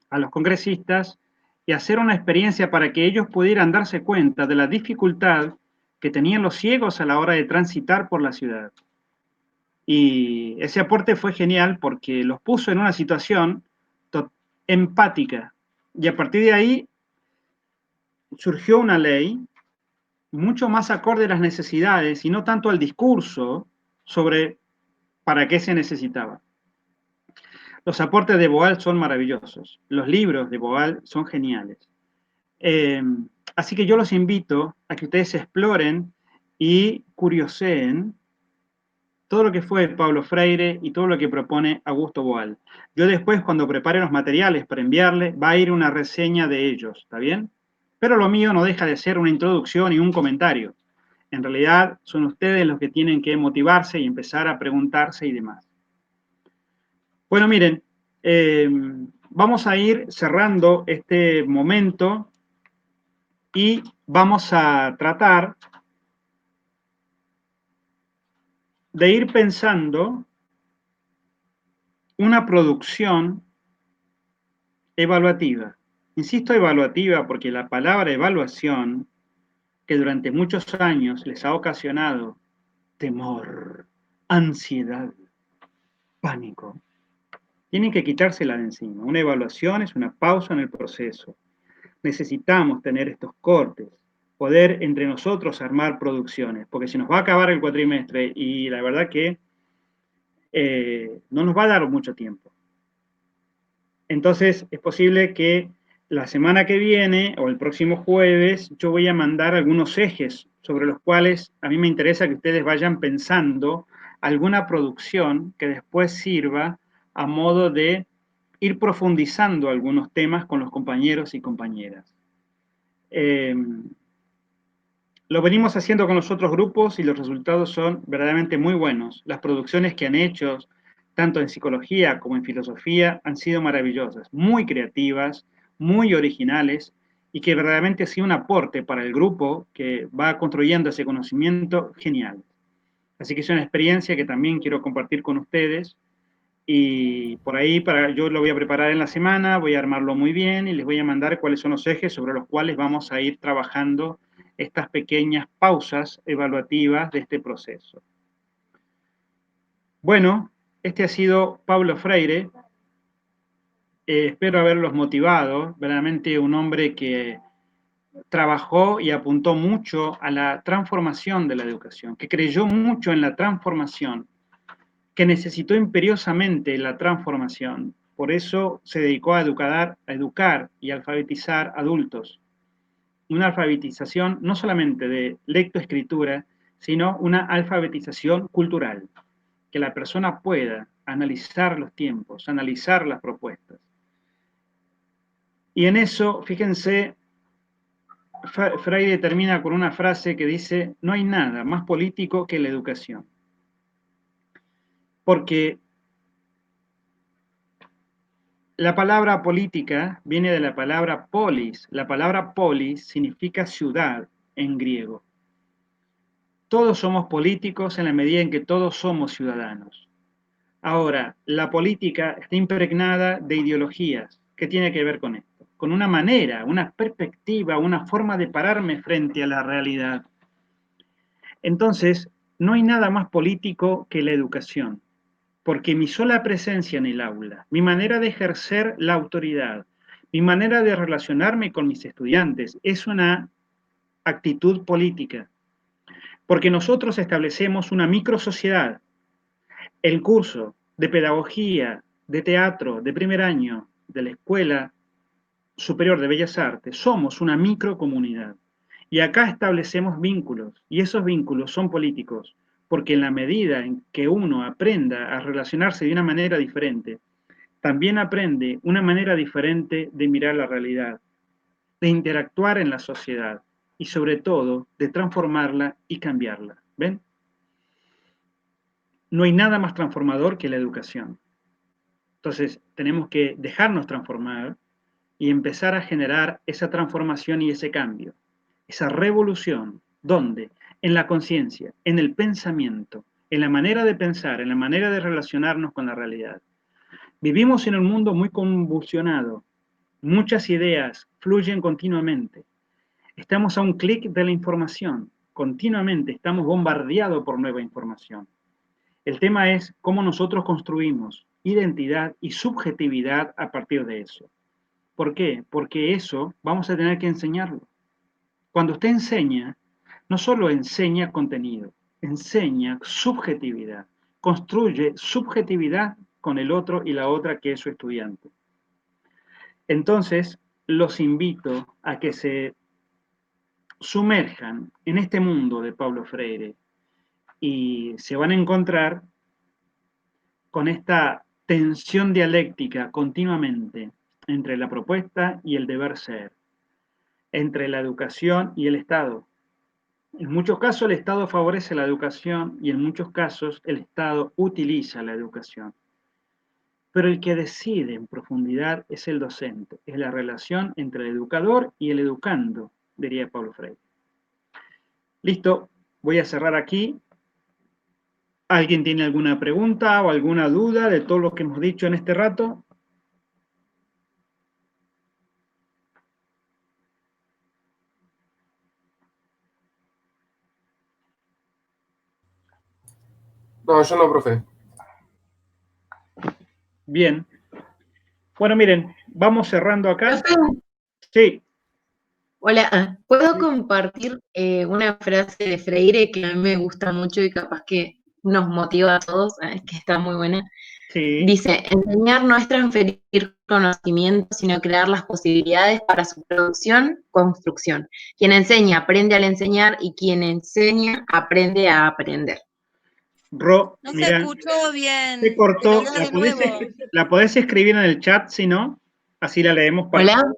a los congresistas y hacer una experiencia para que ellos pudieran darse cuenta de la dificultad que tenían los ciegos a la hora de transitar por la ciudad. Y ese aporte fue genial porque los puso en una situación empática. Y a partir de ahí surgió una ley mucho más acorde a las necesidades y no tanto al discurso sobre para qué se necesitaba. Los aportes de Boal son maravillosos, los libros de Boal son geniales. Eh, Así que yo los invito a que ustedes exploren y curioseen todo lo que fue Pablo Freire y todo lo que propone Augusto Boal. Yo después, cuando prepare los materiales para enviarle, va a ir una reseña de ellos, ¿está bien? Pero lo mío no deja de ser una introducción y un comentario. En realidad son ustedes los que tienen que motivarse y empezar a preguntarse y demás. Bueno, miren, vamos a ir cerrando este momento y vamos a tratar de ir pensando una producción evaluativa. Insisto evaluativa porque la palabra evaluación, que durante muchos años les ha ocasionado temor, ansiedad, pánico, tienen que quitársela de encima. Una evaluación es una pausa en el proceso. Necesitamos tener estos cortes, poder entre nosotros armar producciones, porque se nos va a acabar el cuatrimestre y la verdad que no nos va a dar mucho tiempo. Entonces es posible que la semana que viene o el próximo jueves yo voy a mandar algunos ejes sobre los cuales a mí me interesa que ustedes vayan pensando alguna producción que después sirva a modo de ir profundizando algunos temas con los compañeros y compañeras. Lo venimos haciendo con los otros grupos y los resultados son verdaderamente muy buenos. Las producciones que han hecho, tanto en psicología como en filosofía, han sido maravillosas, muy creativas, muy originales y que verdaderamente ha sido un aporte para el grupo que va construyendo ese conocimiento genial. Así que es una experiencia que también quiero compartir con ustedes y por ahí yo lo voy a preparar en la semana, voy a armarlo muy bien y les voy a mandar cuáles son los ejes sobre los cuales vamos a ir trabajando estas pequeñas pausas evaluativas de este proceso. Bueno, este ha sido Pablo Freire. Espero haberlos motivado. Verdaderamente un hombre que trabajó y apuntó mucho a la transformación de la educación, que creyó mucho en la transformación, que necesitó imperiosamente la transformación. Por eso se dedicó a educar y alfabetizar adultos. Una alfabetización no solamente de lectoescritura, sino una alfabetización cultural, que la persona pueda analizar los tiempos, analizar las propuestas, Y en eso, fíjense, Freire termina con una frase que dice, no hay nada más político que la educación. Porque la palabra política viene de la palabra polis. La palabra polis significa ciudad en griego. Todos somos políticos en la medida en que todos somos ciudadanos. Ahora, la política está impregnada de ideologías. ¿Qué tiene que ver con esto? Con una manera, una perspectiva, una forma de pararme frente a la realidad. Entonces, no hay nada más político que la educación, porque mi sola presencia en el aula, mi manera de ejercer la autoridad, mi manera de relacionarme con mis estudiantes es una actitud política, porque nosotros establecemos una microsociedad. El curso de pedagogía, de teatro, de primer año, de la Escuela Superior de Bellas Artes, somos una microcomunidad. Y acá establecemos vínculos, y esos vínculos son políticos, porque en la medida en que uno aprenda a relacionarse de una manera diferente, también aprende una manera diferente de mirar la realidad, de interactuar en la sociedad y sobre todo de transformarla y cambiarla. ¿Ven? No hay nada más transformador que la educación. Entonces, tenemos que dejarnos transformar y empezar a generar esa transformación y ese cambio, esa revolución. ¿Dónde? En la conciencia, en el pensamiento, en la manera de pensar, en la manera de relacionarnos con la realidad. Vivimos en un mundo muy convulsionado, muchas ideas fluyen continuamente. Estamos a un clic de la información, continuamente estamos bombardeados por nueva información. El tema es cómo nosotros construimos identidad y subjetividad a partir de eso. ¿Por qué? Porque eso vamos a tener que enseñarlo. Cuando usted enseña, no solo enseña contenido, enseña subjetividad, construye subjetividad con el otro y la otra que es su estudiante. Entonces, los invito a que se sumerjan en este mundo de Paulo Freire y se van a encontrar con esta tensión dialéctica continuamente entre la propuesta y el deber ser, entre la educación y el Estado. En muchos casos el Estado favorece la educación y en muchos casos el Estado utiliza la educación. Pero el que decide en profundidad es el docente, es la relación entre el educador y el educando, diría Paulo Freire. Listo, voy a cerrar aquí. ¿Alguien tiene alguna pregunta o alguna duda de todo lo que hemos dicho en este rato?
No, yo no, profe.
Bien. Bueno, miren, vamos cerrando acá.
Profe,
Sí,
hola, ¿puedo compartir una frase de Freire que a mí me gusta mucho y capaz que nos motiva a todos, que está muy buena?
sí.
Dice, enseñar no es transferir conocimiento, sino crear las posibilidades para su producción, construcción. Quien enseña aprende al enseñar y quien enseña aprende a aprender.
Ro,
No se
mira,
escuchó bien.
se cortó.
Te lo de nuevo.
La podés escribir en el chat, si no, así la leemos para...
¿Hola?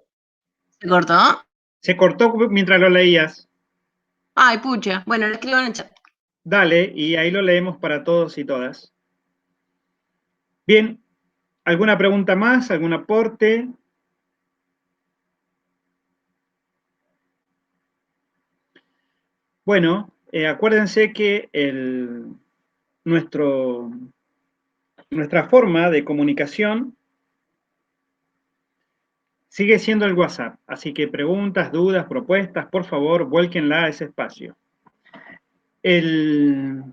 ¿Se cortó?
Se cortó mientras lo leías.
Ay, pucha. Bueno, lo escribo en el chat.
Dale, y ahí lo leemos para todos y todas. Bien, ¿alguna pregunta más? ¿Algún aporte? Bueno, acuérdense que nuestra forma de comunicación sigue siendo el WhatsApp, así que preguntas, dudas, propuestas, por favor, vuélquenla a ese espacio. El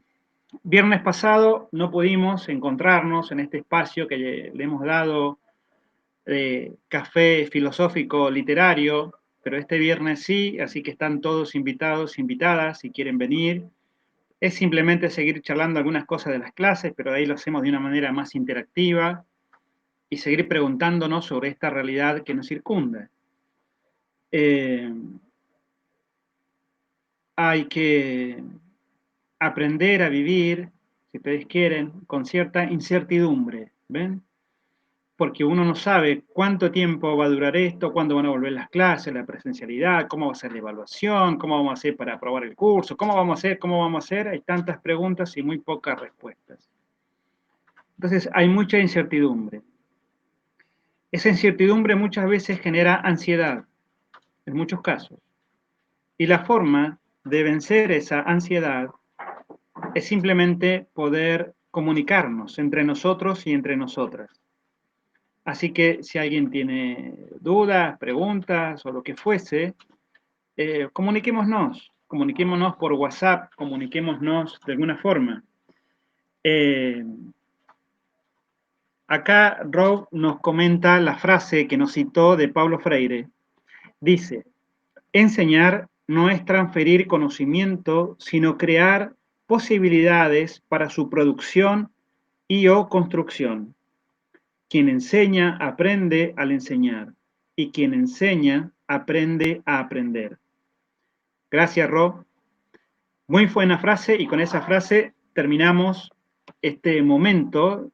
viernes pasado no pudimos encontrarnos en este espacio que le hemos dado café filosófico literario, pero este viernes sí, así que están todos invitados, invitadas, si quieren venir. Es simplemente seguir charlando algunas cosas de las clases, pero ahí lo hacemos de una manera más interactiva y seguir preguntándonos sobre esta realidad que nos circunda. Hay que aprender a vivir, si ustedes quieren, con cierta incertidumbre, ¿ven? porque uno no sabe cuánto tiempo va a durar esto, cuándo van a volver las clases, la presencialidad, cómo va a ser la evaluación, cómo vamos a hacer para aprobar el curso, cómo vamos a hacer, hay tantas preguntas y muy pocas respuestas. Entonces hay mucha incertidumbre. Esa incertidumbre muchas veces genera ansiedad, en muchos casos. Y la forma de vencer esa ansiedad es simplemente poder comunicarnos entre nosotros y entre nosotras. Así que si alguien tiene dudas, preguntas o lo que fuese, comuniquémonos por WhatsApp, comuniquémonos de alguna forma. Acá Rob nos comenta la frase que nos citó de Paulo Freire. Dice, enseñar no es transferir conocimiento, sino crear posibilidades para su producción y o construcción. Quien enseña aprende al enseñar y quien enseña aprende a aprender. Gracias, Rob. Muy buena frase y con esa frase terminamos este momento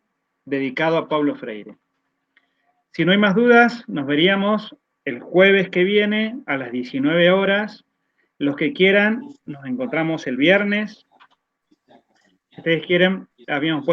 dedicado a Paulo Freire. Si no hay más dudas, nos veríamos el jueves que viene a las 19 horas. Los que quieran, nos encontramos el viernes. Si ustedes quieren, habíamos puesto